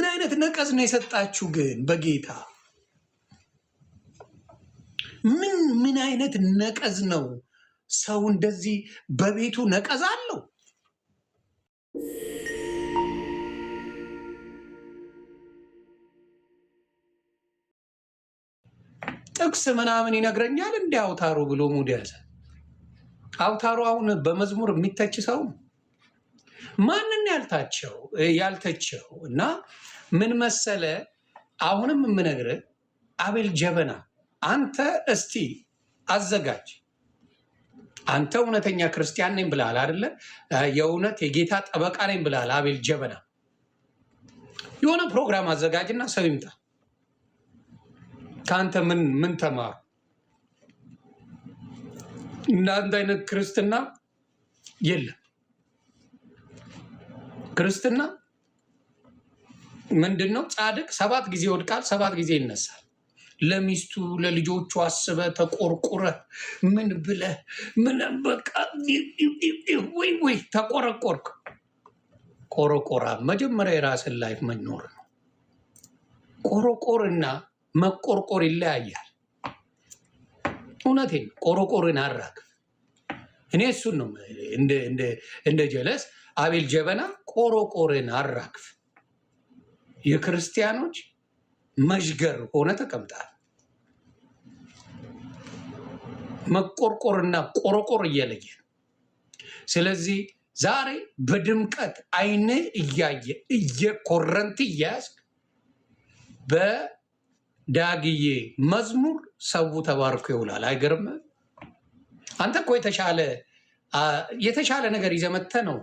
ምን አይነት ነቀዝ ነው የሰጣችሁ ግን በጌታ ምን አይነት ነቀዝ ነው? ሰው እንደዚህ በቤቱ ነቀዝ አለው? ጥቅስ ምናምን ይነግረኛል እንደ አውታሩ ብሎ ሙድ ያዘ። አውታሩ አሁን በመዝሙር የሚተች ሰው ማንን ያልተቸው እና ምን መሰለ፣ አሁንም የምነግርህ አቤል ጀበና አንተ እስቲ አዘጋጅ። አንተ እውነተኛ ክርስቲያን ነኝ ብለሃል አይደለ? የእውነት የጌታ ጠበቃ ነኝ ብለሃል። አቤል ጀበና የሆነ ፕሮግራም አዘጋጅና ሰው ይምጣ። ከአንተ ምን ተማሩ? እንዳንተ አይነት ክርስትና የለም። ክርስትና ምንድን ነው? ጻድቅ 7 ጊዜ ይወድቃል፣ 7 ጊዜ ይነሳል። ለሚስቱ ለልጆቹ አስበ ተቆርቁረ ምን ብለ ምን በቃ ወይ ተቆረቆርክ። ቆረቆራ መጀመሪያ የራስን ላይፍ መኖር ነው። ቆረቆርና መቆርቆር ይለያያል። እውነቴን ቆረቆርን አራግፍ። እኔ እሱን ነው እንደ ጀለስ አቤል ጀበና ቆረቆርን አራግፍ። የክርስቲያኖች መዥገር ሆነ ተቀምጣል። መቆርቆርና ቆረቆር እየለየ። ስለዚህ ዛሬ በድምቀት አይን እያየ እየኮረንቲ እያያዝክ በዳግዬ መዝሙር ሰው ተባርኮ ይውላል። አይገርም? አንተ እኮ የተሻለ ነገር ይዘህ መተህ ነው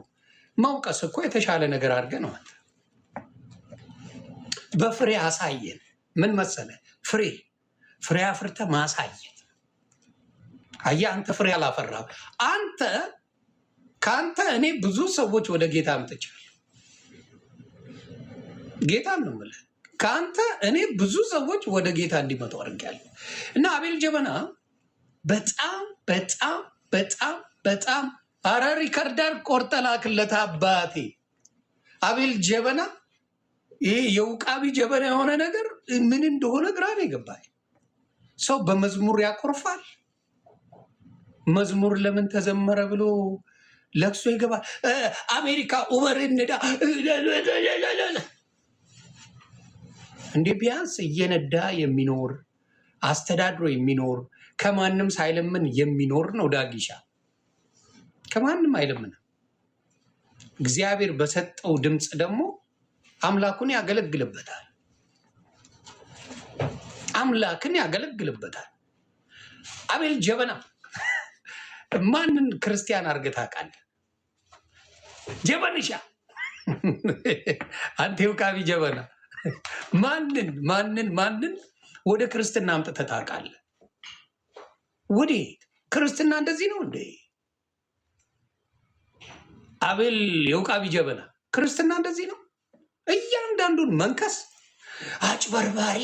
መውቀስ እኮ የተሻለ ነገር አድርገህ ነው። አንተ በፍሬ አሳየን። ምን መሰለ ፍሬ አፍርተህ ማሳየት። አየህ፣ አንተ ፍሬ አላፈራም። ከአንተ እኔ ብዙ ሰዎች ወደ ጌታ አምጥቻለሁ። ጌታን ነው የምልህ። ከአንተ እኔ ብዙ ሰዎች ወደ ጌታ እንዲመጡ አድርጌያለሁ። እና አቤል ጀበና በጣም በጣም በጣም በጣም አረ ሪከርዳር ቆርጠህ ላክለት አባቴ። አቤል ጀበና ይሄ የውቃቢ ጀበና የሆነ ነገር ምን እንደሆነ ግራ ነው የገባኝ። ሰው በመዝሙር ያኮርፋል። መዝሙር ለምን ተዘመረ ብሎ ለቅሶ ይገባል። አሜሪካ ኡበር እንዳ እንዴ! ቢያንስ እየነዳ የሚኖር አስተዳድሮ የሚኖር ከማንም ሳይለምን የሚኖር ነው ዳጊሻ። ከማንም አይለምንም። እግዚአብሔር በሰጠው ድምፅ ደግሞ አምላኩን ያገለግልበታል። አምላክን ያገለግልበታል። አቤል ጀበና ማንን ክርስቲያን አድርገህ ታውቃለህ? ጀበንሻ አንተ ውቃቢ ጀበና ማንን ወደ ክርስትና አምጥተህ ታውቃለህ? ወዴት? ክርስትና እንደዚህ ነው እንዴ? አቤል የውቃቢ ጀበና ክርስትና እንደዚህ ነው። እያንዳንዱን መንከስ አጭበርባሪ።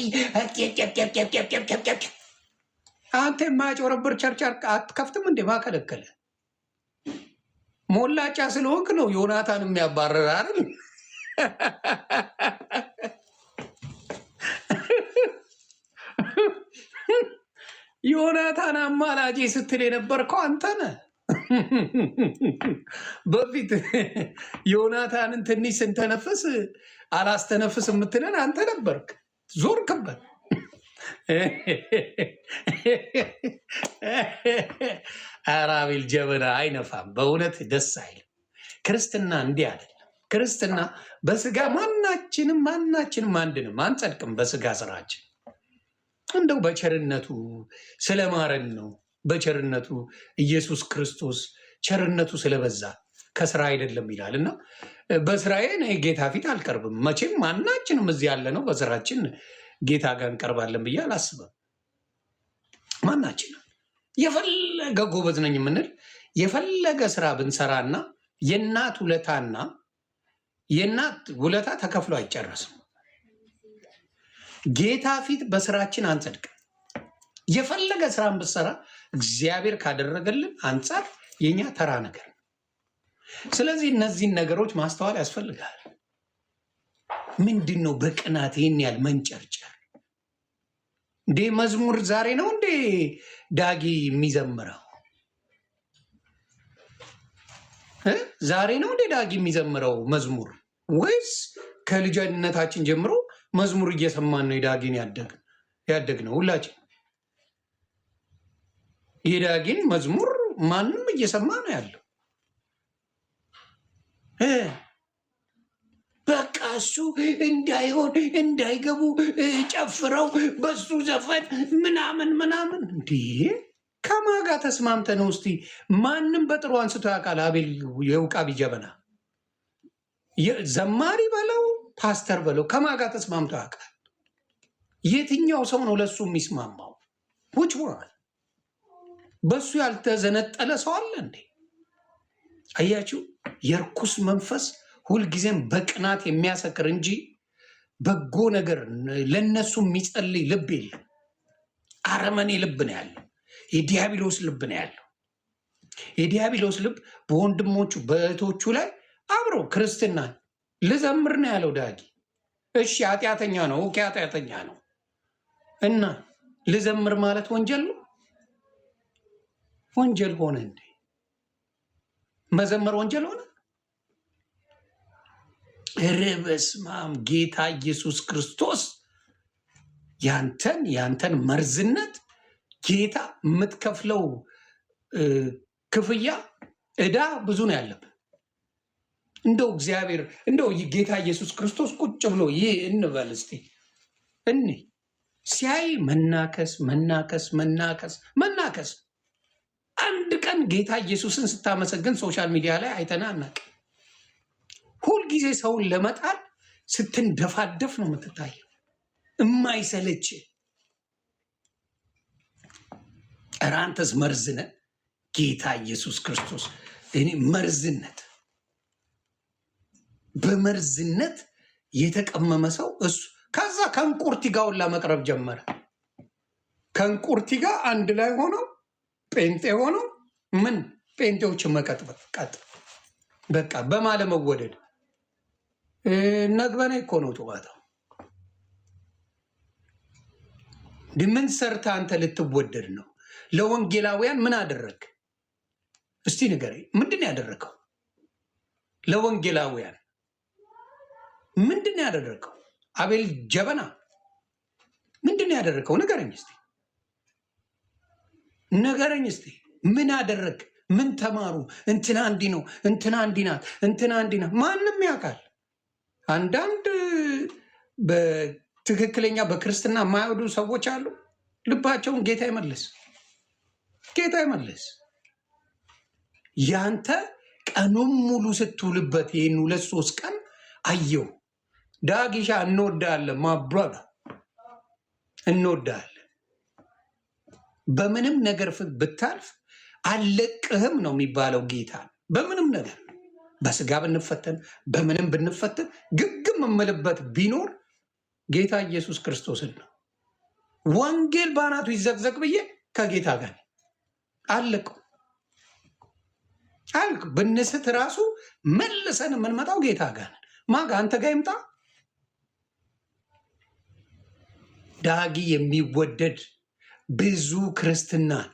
አንተ የማያጭበረብር ቸርቻር አትከፍትም እንዴ? ማከለከለ ሞላጫ ስለሆንክ ነው ዮናታን የሚያባረር አይደል? ዮናታን አማላጄ ስትል የነበርከው አንተ ነህ። በፊት ዮናታንን ትንሽ ስንተነፍስ አላስተነፍስ የምትለን አንተ ነበርክ። ዞርክበት። ኧረ አቤል ጀበና አይነፋም። በእውነት ደስ አይልም። ክርስትና እንዲህ አይደለም። ክርስትና በስጋ ማናችንም አንድንም አንጸድቅም። በስጋ ስራችን እንደው በቸርነቱ ስለማረን ነው። በቸርነቱ ኢየሱስ ክርስቶስ ቸርነቱ ስለበዛ ከስራ አይደለም ይላል እና በስራዬ ጌታ ፊት አልቀርብም። መቼም ማናችንም እዚህ ያለ ነው በስራችን ጌታ ጋር እንቀርባለን ብዬ አላስብም። ማናችንም የፈለገ ጎበዝ ነኝ የምንል የፈለገ ስራ ብንሰራና የእናት ውለታ ተከፍሎ አይጨረስም። ጌታ ፊት በስራችን አንጸድቅም። የፈለገ ስራን ብትሰራ እግዚአብሔር ካደረገልን አንጻር የኛ ተራ ነገር። ስለዚህ እነዚህን ነገሮች ማስተዋል ያስፈልጋል። ምንድን ነው በቅናት ይህን ያህል መንጨርጨር? እንዴ መዝሙር ዛሬ ነው እንዴ ዳጊ የሚዘምረው? ዛሬ ነው እንዴ ዳጊ የሚዘምረው መዝሙር? ወይስ ከልጅነታችን ጀምሮ መዝሙር እየሰማን ነው የዳጊን ያደግነው? ሁላችን የዳጊን መዝሙር ማንም እየሰማ ነው ያለው። በቃ እሱ እንዳይሆን እንዳይገቡ ጨፍረው በሱ ዘፈን ምናምን ምናምን። እንዴ ከማጋ ተስማምተ ነው? እስቲ ማንም በጥሩ አንስቶ ያውቃል? አቤል የውቃቢ ጀበና ዘማሪ በለው ፓስተር በለው ከማጋ ተስማምቶ ያውቃል? የትኛው ሰው ነው ለሱ የሚስማማው? ውጭ ሆኗል። በሱ ያልተዘነጠለ ሰው አለ እንዴ? አያችሁ፣ የርኩስ መንፈስ ሁልጊዜም በቅናት የሚያሰክር እንጂ በጎ ነገር ለነሱ የሚጸልይ ልብ የለም። አረመኔ ልብ ነው ያለው። የዲያብሎስ ልብ ነው ያለው። የዲያብሎስ ልብ በወንድሞቹ በእህቶቹ ላይ አብሮ ክርስትናን ልዘምር ነው ያለው ዳጊ። እሺ ኃጢአተኛ ነው፣ ኦኬ ኃጢአተኛ ነው እና ልዘምር ማለት ወንጀል ነው? ወንጀል ሆነ እንዴ? መዘመር ወንጀል ሆነ? ኧረ በስመ አብ! ጌታ ኢየሱስ ክርስቶስ ያንተን መርዝነት ጌታ የምትከፍለው ክፍያ ዕዳ ብዙ ነው ያለብን። እንደው እግዚአብሔር እንደው ጌታ ኢየሱስ ክርስቶስ ቁጭ ብሎ ይህ እንበል እስቲ እኔ ሲያይ መናከስ መናከስ መናከስ መናከስ። አንድ ቀን ጌታ ኢየሱስን ስታመሰግን ሶሻል ሚዲያ ላይ አይተና አናውቅም። ሁልጊዜ ሰውን ለመጣል ስትንደፋደፍ ነው የምትታየው። እማይሰለች ኧረ አንተስ መርዝነ ጌታ ኢየሱስ ክርስቶስ። እኔ መርዝነት በመርዝነት የተቀመመ ሰው እሱ። ከዛ ከእንቁርቲ ጋር ሁላ መቅረብ ጀመረ። ከእንቁርቲ ጋር አንድ ላይ ሆነው ጴንጤ ሆነው ምን ጴንጤዎችን መቀጥበጥ ቀጥ በቃ በማለመወደድ ነግበኔ እኮ ነው ጥዋታው። ምን ሰርታ አንተ ልትወደድ ነው? ለወንጌላውያን ምን አደረግ? እስቲ ንገረኝ። ምንድን ያደረገው? ለወንጌላውያን ምንድን ያደረገው? አቤል ጀበና ምንድን ያደረገው? ንገረኝ እስቲ ንገረኝ እስቲ። ምን አደረግ? ምን ተማሩ? እንትና እንዲህ ነው፣ እንትና እንዲህ ናት፣ እንትና እንዲህ ናት። ማንም ያውቃል። አንዳንድ በትክክለኛ በክርስትና የማይወዱ ሰዎች አሉ። ልባቸውን ጌታ ይመልስ፣ ጌታ ይመልስ። ያንተ ቀኑን ሙሉ ስትውልበት ይህን 2-3 ቀን አየው። ዳጊሻ እንወዳለን፣ ማብራዳ እንወዳለን። በምንም ነገር ብታልፍ አለቅህም ነው የሚባለው ጌታ። በምንም ነገር በስጋ ብንፈተን በምንም ብንፈተን ግግም የምልበት ቢኖር ጌታ ኢየሱስ ክርስቶስን ነው። ወንጌል ባናቱ ይዘቅዘቅ ብዬ ከጌታ ጋር አለቀው አልክ። ብንስት ራሱ መልሰን የምንመጣው ጌታ ጋር ማጋ አንተ ጋር ይምጣ። ዳጊ የሚወደድ ብዙ ክርስትናን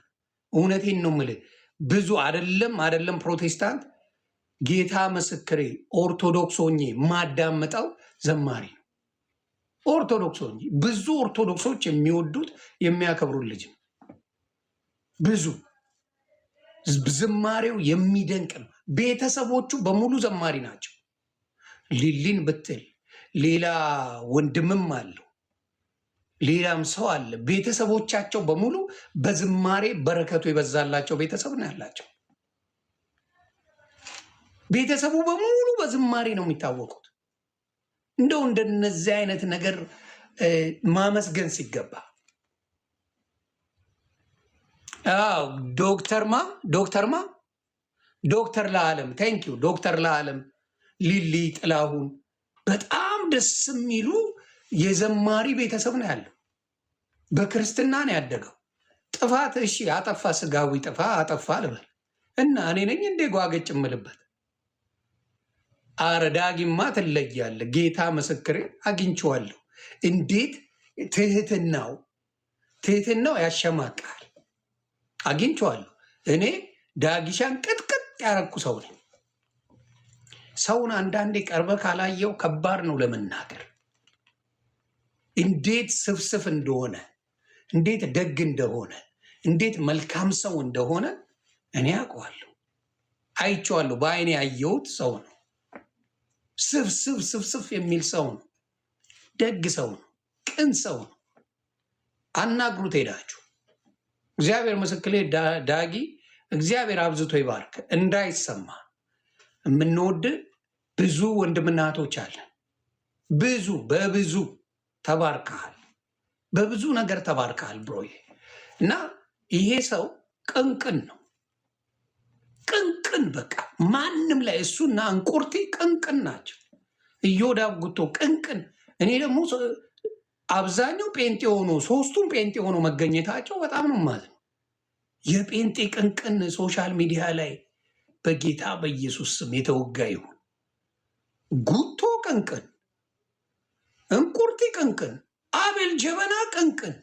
እውነቴን ነው የምልህ ብዙ አይደለም ፕሮቴስታንት ጌታ ምስክሬ ኦርቶዶክስ ሆኜ ማዳመጠው ዘማሪ ነው። ኦርቶዶክስ ሆኜ ብዙ ኦርቶዶክሶች የሚወዱት የሚያከብሩት ልጅ ነው። ብዙ ዝማሬው የሚደንቅ ነው። ቤተሰቦቹ በሙሉ ዘማሪ ናቸው። ሊሊን ብትል ሌላ ወንድምም አለው፣ ሌላም ሰው አለ። ቤተሰቦቻቸው በሙሉ በዝማሬ በረከቱ የበዛላቸው ቤተሰብ ነው ያላቸው። ቤተሰቡ በሙሉ በዝማሬ ነው የሚታወቁት። እንደው እንደነዚህ አይነት ነገር ማመስገን ሲገባ ዶክተር ለዓለም ቴንኪው ዶክተር ለዓለም ሊሊ ጥላሁን በጣም ደስ የሚሉ የዘማሪ ቤተሰብ ነው ያለው። በክርስትና ነው ያደገው። ጥፋት እሺ አጠፋ፣ ስጋዊ ጥፋ አጠፋ ልበል እና እኔ ነኝ እንዴ ጓገጭ እምልበት? አረ ዳጊማ ትለያለህ። ጌታ ምስክሬ አግኝቼዋለሁ። እንዴት ትህትናው ያሸማቃል። አግኝቼዋለሁ። እኔ ዳጊሻን ቅጥቅጥ ያረኩ ሰው ነኝ። ሰውን አንዳንዴ ቀርበ ካላየው ከባድ ነው ለመናገር። እንዴት ስፍስፍ እንደሆነ፣ እንዴት ደግ እንደሆነ፣ እንዴት መልካም ሰው እንደሆነ እኔ አውቀዋለሁ። አይቼዋለሁ። በአይኔ ያየሁት ሰው ነው። ስፍስፍ የሚል ሰው ነው። ደግ ሰው ነው። ቅን ሰው ነው። አናግሩት ሄዳችሁ። እግዚአብሔር ምስክሌ ዳጊ እግዚአብሔር አብዝቶ ይባርክ። እንዳይሰማ የምንወድ ብዙ ወንድምና እህቶች አለን። በብዙ ተባርከሃል። በብዙ ነገር ተባርከሃል ብሮዬ። እና ይሄ ሰው ቅንቅን ነው። ቅንቅን በቃ ማንም ላይ እሱና እንቁርቲ ቅንቅን ናቸው። ኢዮዳብ ጉቶ ቅንቅን። እኔ ደግሞ አብዛኛው ጴንጤ ሆኖ ሶስቱም ጴንጤ ሆኖ መገኘታቸው በጣም ነው ማለት ነው። የጴንጤ ቅንቅን ሶሻል ሚዲያ ላይ በጌታ በኢየሱስ ስም የተወጋ ይሁን። ጉቶ ቅንቅን፣ እንቁርቲ ቅንቅን፣ አቤል ጀበና ቅንቅን።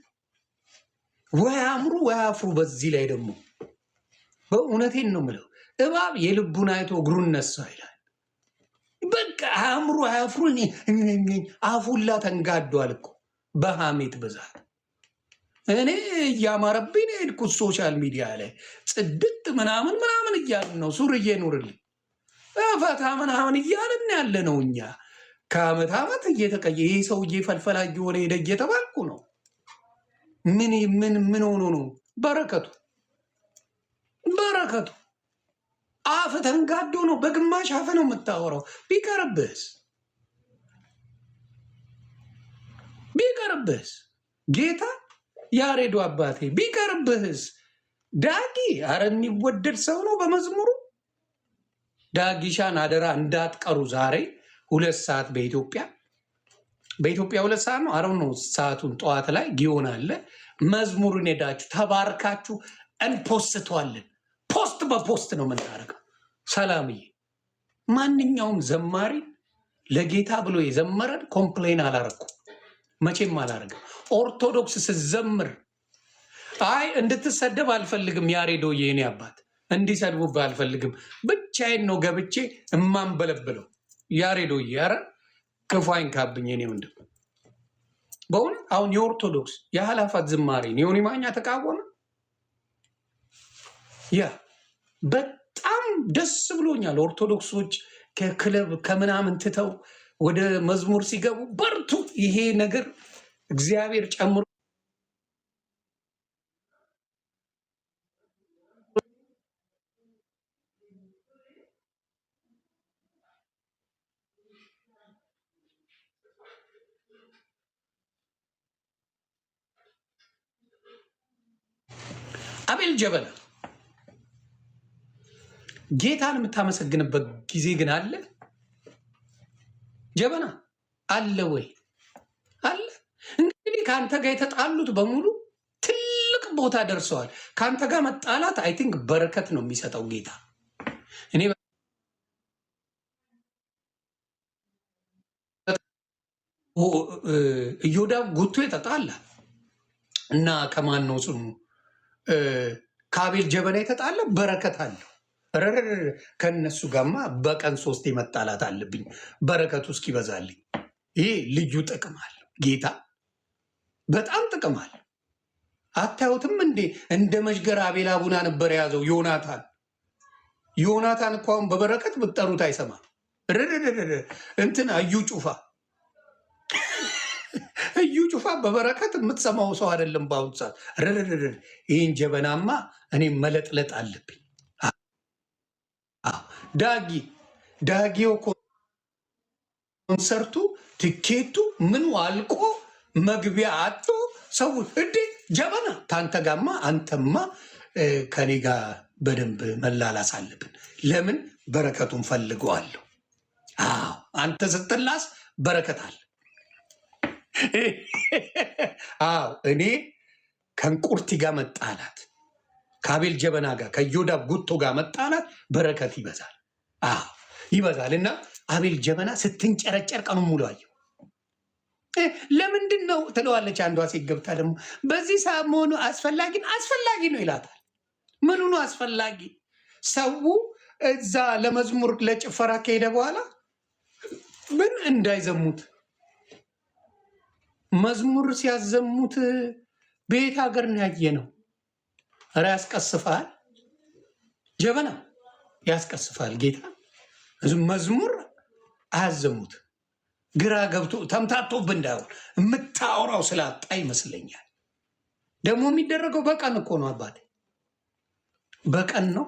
ወይ አምሩ ወይ አፍሩ። በዚህ ላይ ደግሞ በእውነቴን ነው የምለው እባብ የልቡን አይቶ እግሩን ነሳ ይላል። በቃ አእምሮ አያፍሩ። አፉላ ተንጋዷል እኮ በሐሜት ብዛት። እኔ እያማረብኝ ሄድኩት ሶሻል ሚዲያ ላይ ጽድት ምናምን እያልን ነው። ሱርዬ ኑርልኝ ፈታ ምናምን እያልን ያለ ነው። እኛ ከአመት ዓመት እየተቀየ ይህ ሰውዬ ፈልፈላ እየሆነ ሄደ እየተባልኩ ነው። ምን ሆኖ ነው? በረከቱ አፍ ተንጋዶ ነው። በግማሽ አፍ ነው የምታወራው። ቢቀርብህስ ጌታ ያሬዱ አባቴ ቢቀርብህስ። ዳጊ አረ የሚወደድ ሰው ነው። በመዝሙሩ ዳጊሻን አደራ እንዳትቀሩ። ዛሬ 2 ሰዓት በኢትዮጵያ 2 ሰዓት ነው። አረው ነው ሰዓቱን። ጠዋት ላይ ጊዮን አለ። መዝሙሩን ሄዳችሁ ተባርካችሁ እንፖስተዋለን። ፖስት በፖስት ነው የምናደርገው። ሰላምዬ ማንኛውም ዘማሪ ለጌታ ብሎ የዘመረን ኮምፕሌን አላረኩም፣ መቼም አላረግም። ኦርቶዶክስ ስዘምር አይ እንድትሰደብ አልፈልግም። ያሬዶዬ የኔ አባት እንዲሰድቡብህ አልፈልግም። ብቻዬን ነው ገብቼ እማንበለብለው። ያሬዶዬ ኧረ ክፉ አይንካብኝ የኔ ወንድም። በእውነት አሁን የኦርቶዶክስ የኃላፋት ዝማሬ ዮኒ ማኛ ተቃወመ። ያ በጣም ደስ ብሎኛል። ኦርቶዶክሶች ከክለብ ከምናምን ትተው ወደ መዝሙር ሲገቡ በርቱ። ይሄ ነገር እግዚአብሔር ጨምሮ አቤል ጀበና ጌታን የምታመሰግንበት ጊዜ ግን አለ። ጀበና አለ ወይ? አለ። እንግዲህ ከአንተ ጋር የተጣሉት በሙሉ ትልቅ ቦታ ደርሰዋል። ከአንተ ጋር መጣላት አይ ቲንክ በረከት ነው የሚሰጠው ጌታ። እኔ ኢዮዳብ ጉቶ የተጣላ እና ከማን ነው ስሙ ከአቤል ጀበና የተጣላ በረከት አለው። ከነሱ ጋማ በቀን 3 መጣላት አለብኝ በረከቱ እስኪበዛልኝ። ይሄ ልዩ ጥቅም አለው ጌታ፣ በጣም ጥቅም አለ። አታዩትም እንዴ? እንደ መሽገር አቤል አቡና ነበር የያዘው ዮናታን እኮ አሁን በበረከት ብትጠሩት አይሰማም። እንትን እዩ ጩፋ በበረከት የምትሰማው ሰው አይደለም በአሁኑ ሰዓት። ይህን ጀበናማ እኔ መለጥለጥ አለብኝ። ዳጊው ኮንሰርቱ ትኬቱ ምኑ አልቆ መግቢያ አቶ ሰው እንዴ ጀበና ታንተ ጋማ አንተማ ከኔ ጋር በደንብ መላላስ አለብን። ለምን በረከቱን ፈልገዋለሁ። አዎ አንተ ስትላስ በረከት አለ። አዎ እኔ ከእንቁርቲ ጋር መጣላት፣ ከአቤል ጀበና ጋር ከኢዮዳብ ጉቶ ጋር መጣላት በረከት ይበዛል። አዎ ይበዛል። እና አቤል ጀበና ስትንጨረጨር ቀኑ ሙሉ አየሁ። ለምንድን ነው ትለዋለች አንዷ ሴት ገብታ ደግሞ በዚህ ሰዓት መሆኑ አስፈላጊ ነው ይላታል። ምኑ ነው አስፈላጊ? ሰው እዛ ለመዝሙር ለጭፈራ ከሄደ በኋላ ምን እንዳይዘሙት መዝሙር ሲያዘሙት ቤት ሀገር ነው ያየ ነው። ኧረ ያስቀስፋል፣ ጀበና ያስቀስፋል። ጌታ መዝሙር አያዘሙት። ግራ ገብቶ ተምታቶብህ እንዳይሆን የምታወራው ስላጣ ይመስለኛል። ደግሞ የሚደረገው በቀን እኮ ነው አባቴ፣ በቀን ነው።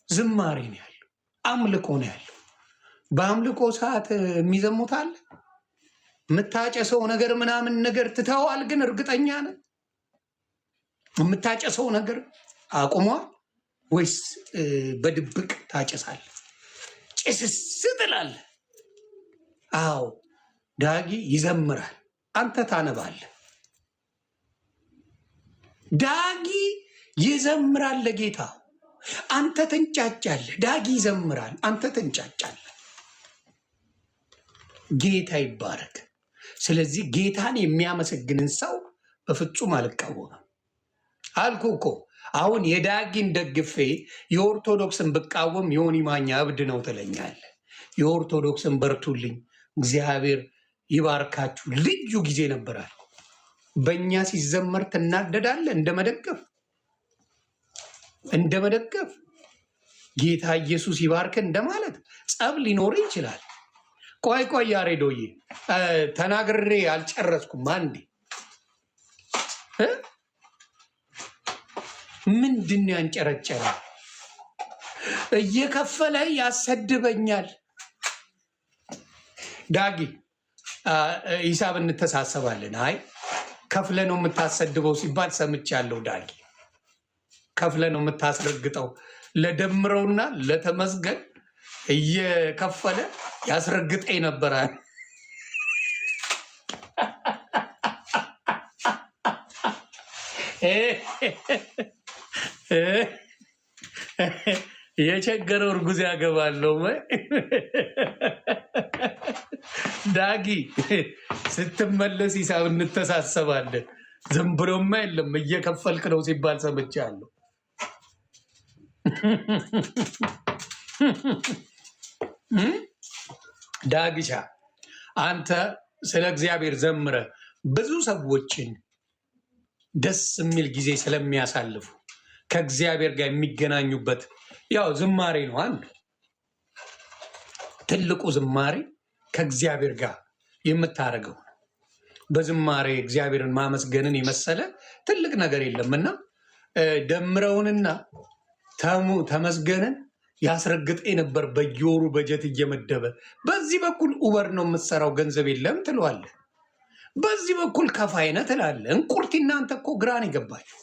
ዝማሬ ነው ያለው፣ አምልኮ ነው ያለው። በአምልኮ ሰዓት የሚዘሙት አለ። የምታጨሰው ነገር ምናምን ነገር ትተዋል። ግን እርግጠኛ ነህ የምታጨሰው ነገር አቁሟል ወይስ በድብቅ ታጨሳለህ? ጭስስ ትላለህ። አዎ ዳጊ ይዘምራል፣ አንተ ታነባለህ። ዳጊ ይዘምራል ለጌታ፣ አንተ ትንጫጫለህ። ዳጊ ይዘምራል፣ አንተ ትንጫጫለህ። ጌታ ይባረክ። ስለዚህ ጌታን የሚያመሰግንን ሰው በፍጹም አልቃወምም አልኩ እኮ። አሁን የዳጊን ደግፌ የኦርቶዶክስን ብቃወም ዮኒ ማኛ እብድ ነው ትለኛለህ። የኦርቶዶክስን በርቱልኝ፣ እግዚአብሔር ይባርካችሁ። ልዩ ጊዜ ነበራል። በእኛ ሲዘመር ትናደዳለህ። እንደ መደገፍ ጌታ ኢየሱስ ይባርክ እንደማለት ጸብ ሊኖር ይችላል። ቆይ ያሬዶዬ ተናግሬ አልጨረስኩም። አንዴ ምንድን ያንጨረጨረ? እየከፈለ ያሰድበኛል። ዳጊ ሂሳብ እንተሳሰባለን። አይ ከፍለ ነው የምታሰድበው ሲባል ሰምቻለሁ። ዳጊ ከፍለ ነው የምታስረግጠው። ለደምረውና ለተመስገን እየከፈለ ያስረግጠኝ ነበራል። የቸገረው እርጉዝ ያገባለው። ዳጊ ስትመለስ ሂሳብ እንተሳሰባለን። ዝም ብሎማ የለም እየከፈልክ ነው ሲባል ሰምቻለሁ። ዳግሻ አንተ ስለ እግዚአብሔር ዘምረ ብዙ ሰዎችን ደስ የሚል ጊዜ ስለሚያሳልፉ ከእግዚአብሔር ጋር የሚገናኙበት ያው ዝማሬ ነው። አንዱ ትልቁ ዝማሬ ከእግዚአብሔር ጋር የምታደርገው በዝማሬ እግዚአብሔርን ማመስገንን የመሰለ ትልቅ ነገር የለምና ደምረውንና ተመስገንን ያስረግጠኝ ነበር። በየወሩ በጀት እየመደበ በዚህ በኩል ኡበር ነው የምትሰራው ገንዘብ የለም ትለዋለህ። በዚህ በኩል ከፋይነት ትላለህ። እንቁርቲ እናንተ እኮ ግራን የገባችሁ።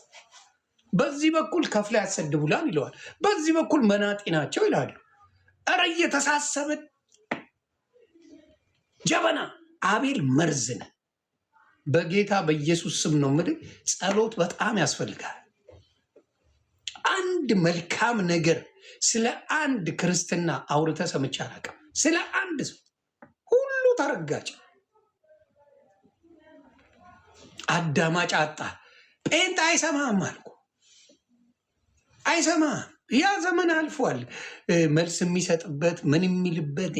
በዚህ በኩል ከፍላ ያሰድቡላን ይለዋል። በዚህ በኩል መናጤ ናቸው ይላሉ። እረ እየተሳሰብን ጀበና አቤል መርዝነ በጌታ በኢየሱስ ስም ነው የምልህ። ጸሎት በጣም ያስፈልጋል። አንድ መልካም ነገር ስለ አንድ ክርስትና አውርተ ሰምቼ አላውቅም። ስለ አንድ ሰው ሁሉ ተረጋጭ፣ አዳማጭ አጣ። ጴንጥ አይሰማም አልኩ፣ አይሰማም። ያ ዘመን አልፏል። መልስ የሚሰጥበት ምን የሚልበት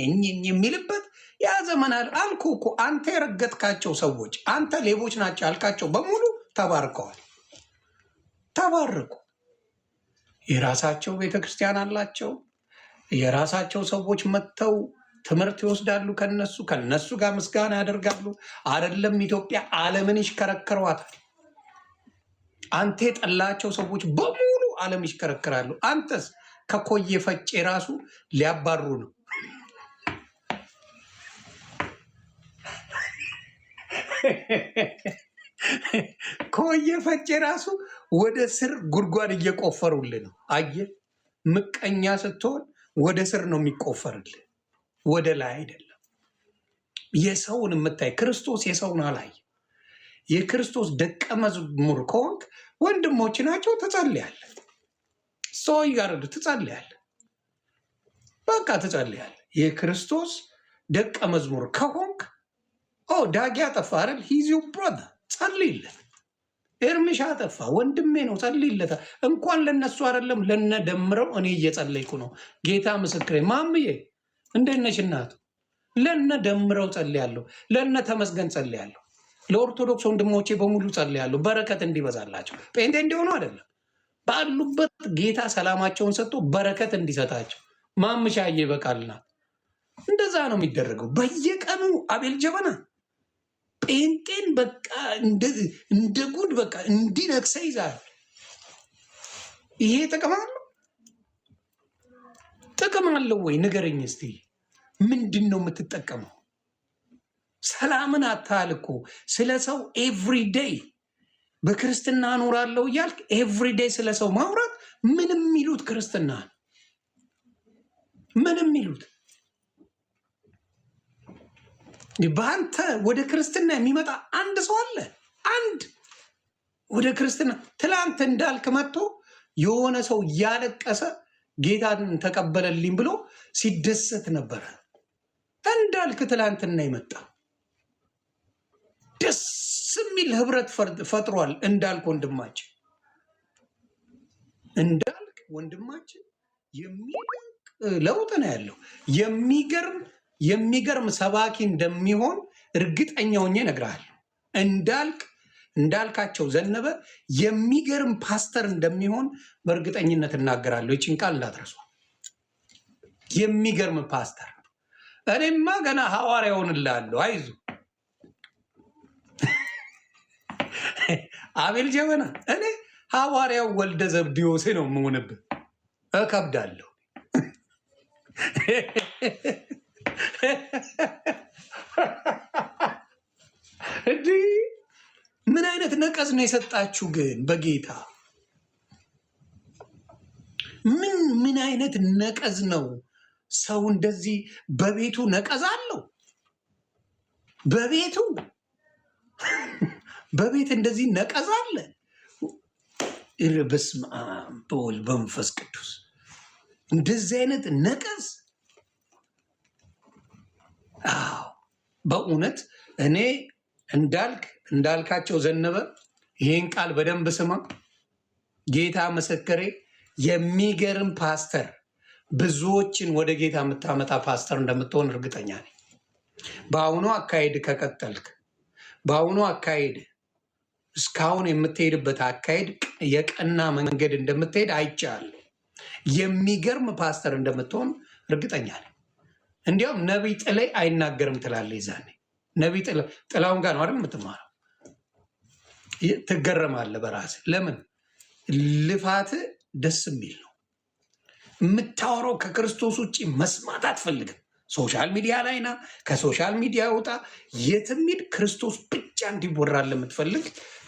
የሚልበት ያ ዘመን አልኩ እኮ። አንተ የረገጥካቸው ሰዎች አንተ ሌቦች ናቸው ያልካቸው በሙሉ ተባርከዋል፣ ተባረኩ። የራሳቸው ቤተክርስቲያን አላቸው። የራሳቸው ሰዎች መጥተው ትምህርት ይወስዳሉ። ከነሱ ጋር ምስጋና ያደርጋሉ። አይደለም ኢትዮጵያ ዓለምን ይሽከረከሯታል። አንተ የጠላቸው ሰዎች በሙሉ ዓለም ይሽከረከራሉ። አንተስ ከኮየ ፈጬ ራሱ ሊያባሩ ነው። ኮየ ፈጬ ራሱ ወደ ስር ጉድጓድ እየቆፈሩልህ ነው። አየህ፣ ምቀኛ ስትሆን ወደ ስር ነው የሚቆፈርልህ፣ ወደ ላይ አይደለም። የሰውን የምታይ ክርስቶስ የሰውን አላይ። የክርስቶስ ደቀ መዝሙር ከሆንክ ወንድሞች ናቸው፣ ትጸልያለህ። ሰው ጋር ትጸልያለህ፣ በቃ ትጸልያለህ። የክርስቶስ ደቀ መዝሙር ከሆንክ ዳጊ አጠፋ አይደል? ሂዝ ዩር ብራዘር፣ ጸልይለት። ኤርሚሻ አጠፋ ወንድሜ ነው፣ ጸልይለት። እንኳን ለነሱ አይደለም ለነ ደምረው እኔ እየጸለይኩ ነው። ጌታ ምስክሬ። ማምዬ እንዴት ነሽ እናቱ? ለነ ደምረው ጸልያለሁ፣ ለነ ተመስገን ጸልያለሁ፣ ለኦርቶዶክስ ወንድሞቼ በሙሉ ጸልያለሁ። በረከት እንዲበዛላቸው ጴንጤ እንዲሆኑ አይደለም ባሉበት ጌታ ሰላማቸውን ሰጥቶ በረከት እንዲሰጣቸው። ማምሻዬ በቃልናት እንደዛ ነው የሚደረገው በየቀኑ። አቤል ጀበና ጴንጤን በቃ እንደ ጉድ በቃ እንዲነክሰ ይዛል። ይሄ ጥቅም አለው? ጥቅም አለው ወይ ንገረኝ እስቲ። ምንድን ነው የምትጠቀመው? ሰላምን አታል እኮ ስለ ሰው ኤቭሪዴይ በክርስትና እኖራለሁ እያልክ ኤቭሪዴይ ስለ ሰው ማውራት ምንም የሚሉት ክርስትና ምንም የሚሉት በአንተ ወደ ክርስትና የሚመጣ አንድ ሰው አለ? አንድ ወደ ክርስትና ትላንት እንዳልክ መጥቶ የሆነ ሰው እያለቀሰ ጌታን ተቀበለልኝ ብሎ ሲደሰት ነበረ። እንዳልክ ትላንትና ይመጣ ደስ የሚል ህብረት ፈጥሯል። እንዳልክ ወንድማችን የሚደንቅ ለውጥ ነው ያለው። የሚገርም ሰባኪ እንደሚሆን እርግጠኛ ሆኜ እነግርሃለሁ። እንዳልካቸው ዘነበ የሚገርም ፓስተር እንደሚሆን በእርግጠኝነት እናገራለሁ። ይህችን ቃል እንዳትረሷ። የሚገርም ፓስተር። እኔማ ገና ሐዋርያ ሆንልሃለሁ፣ አይዞህ። አቤል ጀበና እኔ ሐዋርያው ወልደ ዘብዴዎስ ነው የምሆንብህ። እከብዳለሁ። እንዲህ ምን አይነት ነቀዝ ነው የሰጣችሁ ግን በጌታ? ምን አይነት ነቀዝ ነው? ሰው እንደዚህ በቤቱ ነቀዝ አለው? በቤት እንደዚህ ነቀዝ አለ? በስመ አብ በወልድ በመንፈስ ቅዱስ እንደዚህ አይነት ነቀዝ። አዎ በእውነት እኔ እንዳልካቸው ዘነበ ይህን ቃል በደንብ ስማ። ጌታ ምስክሬ፣ የሚገርም ፓስተር፣ ብዙዎችን ወደ ጌታ የምታመጣ ፓስተር እንደምትሆን እርግጠኛ ነኝ። በአሁኑ አካሄድ ከቀጠልክ፣ በአሁኑ አካሄድ እስካሁን የምትሄድበት አካሄድ የቀና መንገድ እንደምትሄድ አይቻለሁ። የሚገርም ፓስተር እንደምትሆን እርግጠኛ ነኝ። እንዲያውም ነቢይ ጥላይ አይናገርም ትላለህ። ይዛኔ ነቢይ ጥላውን ጋር ነው አይደል የምትማረው? ትገረማለህ በራስህ። ለምን? ልፋትህ ደስ የሚል ነው። የምታወራው ከክርስቶስ ውጭ መስማት አትፈልግም። ሶሻል ሚዲያ ላይ ና፣ ከሶሻል ሚዲያ ውጣ፣ የትም ሂድ፣ ክርስቶስ ብቻ እንዲወራል የምትፈልግ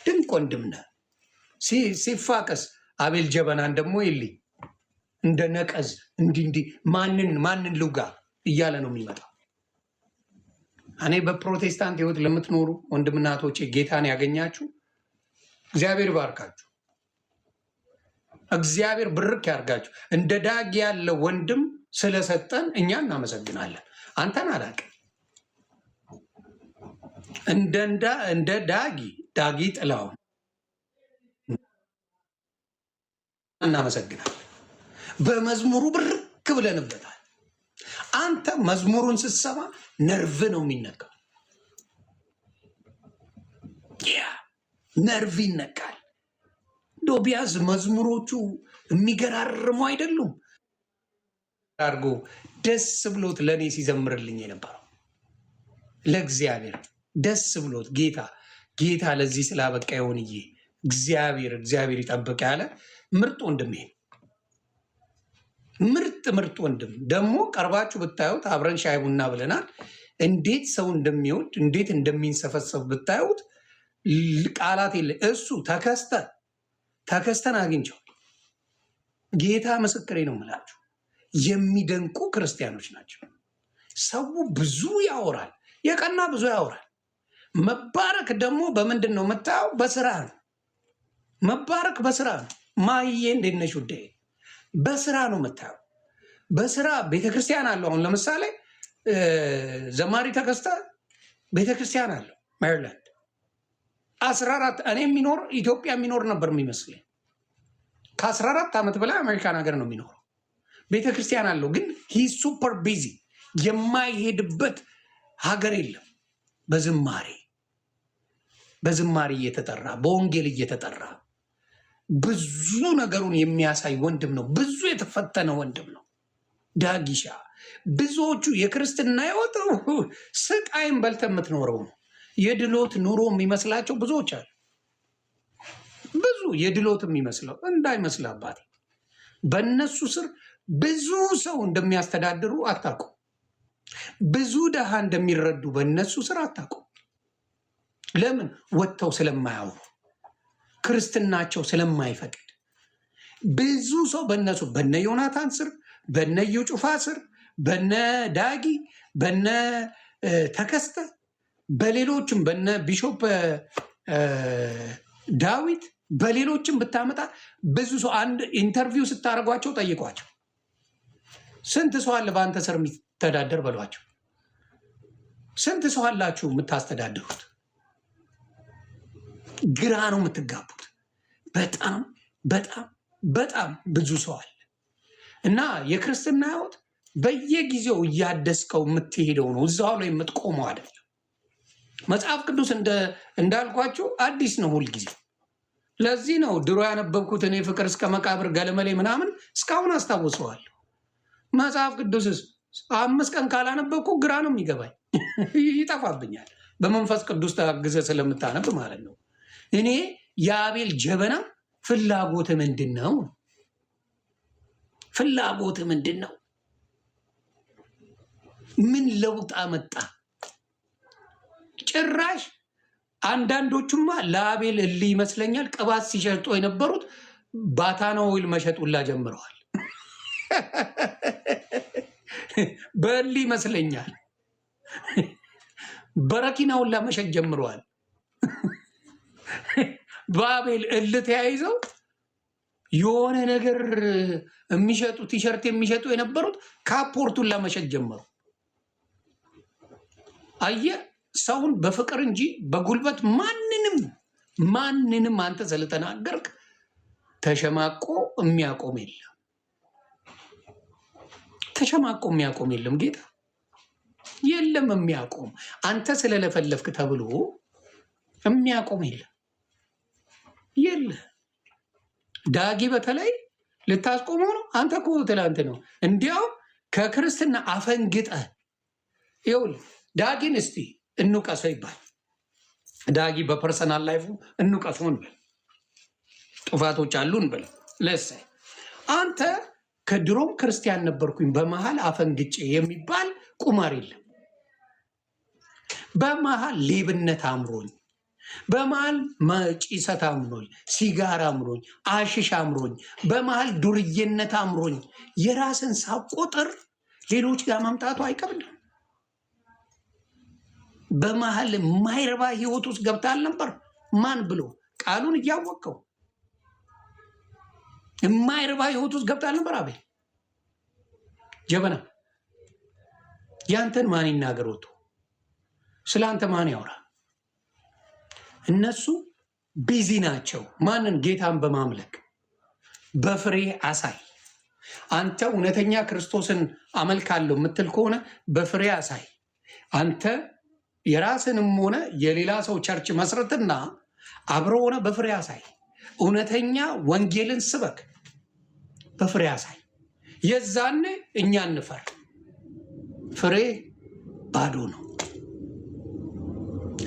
ድንቅ ወንድም ነህ። ሲፋቀስ አቤል ጀበናን ደግሞ ይልኝ እንደ ነቀዝ እንዲህ ማንን ልውጋ እያለ ነው የሚመጣው። እኔ በፕሮቴስታንት ህይወት ለምትኖሩ ወንድምና እህቶቼ ጌታን ያገኛችሁ እግዚአብሔር ባርካችሁ፣ እግዚአብሔር ብርክ ያርጋችሁ። እንደ ዳጊ ያለ ወንድም ስለሰጠን እኛ እናመሰግናለን። አንተን አላውቅም። እንደ ዳጊ ጥላውን እናመሰግናለን። በመዝሙሩ ብርክ ብለንበታል። አንተ መዝሙሩን ስትሰማ ነርቭ ነው የሚነካው። ነርቭ ይነካል። ቢያንስ መዝሙሮቹ የሚገራርሙ አይደሉም? አድርጎ ደስ ብሎት ለእኔ ሲዘምርልኝ የነበረው ለእግዚአብሔር ደስ ብሎት ጌታ ለዚህ ስላበቃ ይሆንዬ እግዚአብሔር ይጠብቅ ያለ ምርጥ ወንድሜ፣ ምርጥ ወንድም። ደግሞ ቀርባችሁ ብታዩት አብረን ሻይ ቡና ብለናል። እንዴት ሰው እንደሚወድ እንዴት እንደሚንሰፈሰብ ብታዩት ቃላት የለ። እሱ ተከስተን አግኝቸው። ጌታ ምስክሬ ነው የምላችሁ፣ የሚደንቁ ክርስቲያኖች ናቸው። ሰው ብዙ ያወራል፣ የቀና ብዙ ያወራል። መባረክ ደግሞ በምንድን ነው የምታየው? በስራ ነው። መባረክ በስራ ነው። ማየ እንዴት ነሽ ውዴ? በስራ ነው የምታየው። በስራ ቤተክርስቲያን አለው። አሁን ለምሳሌ ዘማሪ ተከስተ ቤተክርስቲያን አለው ሜሪላንድ 14 እኔ የሚኖር ኢትዮጵያ የሚኖር ነበር የሚመስለኝ። ከ14 ዓመት በላይ አሜሪካን ሀገር ነው የሚኖረው። ቤተክርስቲያን አለው ግን ሂ ሱፐር ቢዚ የማይሄድበት ሀገር የለም። በዝማሬ እየተጠራ በወንጌል እየተጠራ ብዙ ነገሩን የሚያሳይ ወንድም ነው። ብዙ የተፈተነ ወንድም ነው ዳጊሻ። ብዙዎቹ የክርስትና ህይወት ስቃይን በልተ የምትኖረው ነው። የድሎት ኑሮ የሚመስላቸው ብዙዎች አሉ። ብዙ የድሎት የሚመስለው እንዳይመስል አባቴ፣ በእነሱ ስር ብዙ ሰው እንደሚያስተዳድሩ አታውቁም። ብዙ ደሃ እንደሚረዱ በእነሱ ስር አታውቁም። ለምን? ወጥተው ስለማያወሩ፣ ክርስትናቸው ስለማይፈቅድ። ብዙ ሰው በእነሱ በነ ዮናታን ስር፣ በነ እዩ ጩፋ ስር፣ በነ ዳጊ፣ በነ ተከስተ፣ በሌሎችም በነ ቢሾፕ ዳዊት፣ በሌሎችም ብታመጣ ብዙ ሰው አንድ ኢንተርቪው ስታደርጓቸው ጠይቋቸው፣ ስንት ሰው አለ በአንተ ስር የሚተዳደር በሏቸው። ስንት ሰው አላችሁ የምታስተዳድሩት? ግራ ነው የምትጋቡት። በጣም በጣም በጣም ብዙ ሰው አለ እና የክርስትና ህይወት በየጊዜው እያደስከው የምትሄደው ነው። እዛው ላይ የምትቆመው አይደለም። መጽሐፍ ቅዱስ እንዳልኳቸው አዲስ ነው ሁልጊዜ። ለዚህ ነው ድሮ ያነበብኩት እኔ ፍቅር እስከ መቃብር ገለመሌ ምናምን እስካሁን አስታውሰዋለሁ። መጽሐፍ ቅዱስስ 5 ቀን ካላነበብኩ ግራ ነው የሚገባኝ፣ ይጠፋብኛል። በመንፈስ ቅዱስ ታግዘ ስለምታነብ ማለት ነው። እኔ የአቤል ጀበና ፍላጎት ምንድን ነው? ፍላጎት ምንድን ነው? ምን ለውጥ አመጣ? ጭራሽ አንዳንዶቹማ ለአቤል እልህ ይመስለኛል ቅባት ሲሸጡ የነበሩት ባታና ኦይል መሸጥ ሁላ ጀምረዋል። በእልህ ይመስለኛል በረኪና ሁላ መሸጥ ጀምረዋል። በአቤል እልህ ተያይዘው የሆነ ነገር የሚሸጡ ቲሸርት የሚሸጡ የነበሩት ካፖርቱን ለመሸጥ ጀመሩ። አየህ፣ ሰውን በፍቅር እንጂ በጉልበት ማንንም አንተ ስለተናገርክ ተሸማቆ የሚያቆም የለም። ተሸማቆ የሚያቆም የለም። ጌታ የለም የሚያቆም። አንተ ስለለፈለፍክ ተብሎ የሚያቆም የለም። ዳጊ በተለይ ልታስቆመው ነው። አንተ እኮ ትላንት ነው እንዲያው ከክርስትና አፈንግጠ ይኸውልህ። ዳጊን እስቲ እንውቀሰው ይባል። ዳጊ በፐርሰናል ላይፉ እንውቀሰው እንበል፣ ጥፋቶች አሉ እንበል። ለሳይ አንተ ከድሮም ክርስቲያን ነበርኩኝ በመሃል አፈንግጬ የሚባል ቁማር የለም። በመሃል ሌብነት አምሮኝ፣ በመሃል ጭሰት አምሮኝ፣ ሲጋራ አምሮኝ፣ አሽሽ አምሮኝ፣ በመሃል ዱርዬነት አምሮኝ የራስን ሳቆጥር ሌሎች ጋር ማምጣቱ አይቀብልም። በመሃል የማይረባ ህይወት ውስጥ ገብታል ነበር። ማን ብሎ ቃሉን እያወቀው የማይረባ ህይወት ውስጥ ገብታል ነበር። አቤል ጀበና ያንተን ማን ይናገር? ወጥቶ ስለ አንተ ማን ያወራ? እነሱ ቢዚ ናቸው። ማንን? ጌታን በማምለክ በፍሬ አሳይ። አንተ እውነተኛ ክርስቶስን አመልካለሁ የምትል ከሆነ በፍሬ አሳይ። አንተ የራስንም ሆነ የሌላ ሰው ቸርች መስረትና አብሮ ሆነ በፍሬ አሳይ። እውነተኛ ወንጌልን ስበክ፣ በፍሬ አሳይ። የዛኔ እኛ እንፈር። ፍሬ ባዶ ነው።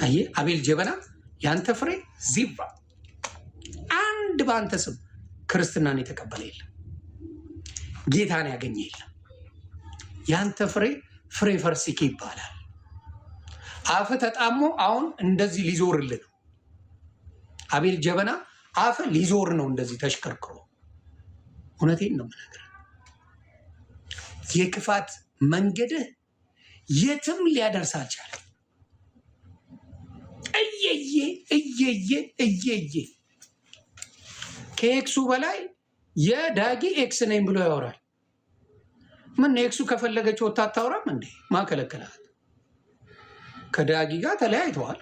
አየህ አቤል ጀበና፣ ያንተ ፍሬ ዚባ። አንድ በአንተ ስም ክርስትናን የተቀበለ የለም፣ ጌታን ያገኘ የለም። ያንተ ፍሬ ፍሬ ፈርሲኪ ይባላል። አፍ ተጣሞ አሁን እንደዚህ ሊዞርልን ነው። አቤል ጀበና አፍ ሊዞር ነው እንደዚህ ተሽከርክሮ። እውነቴን ነው የምነግርህ። የክፋት መንገድህ የትም ሊያደርስ አልቻለም። እየየ ከኤክሱ በላይ የዳጊ ኤክስ ነኝ ብሎ ያወራል። ምን ኤክሱ ከፈለገች ወታ አታውራም እንዴ? ማከለከላት? ከዳጊ ጋር ተለያይተዋል።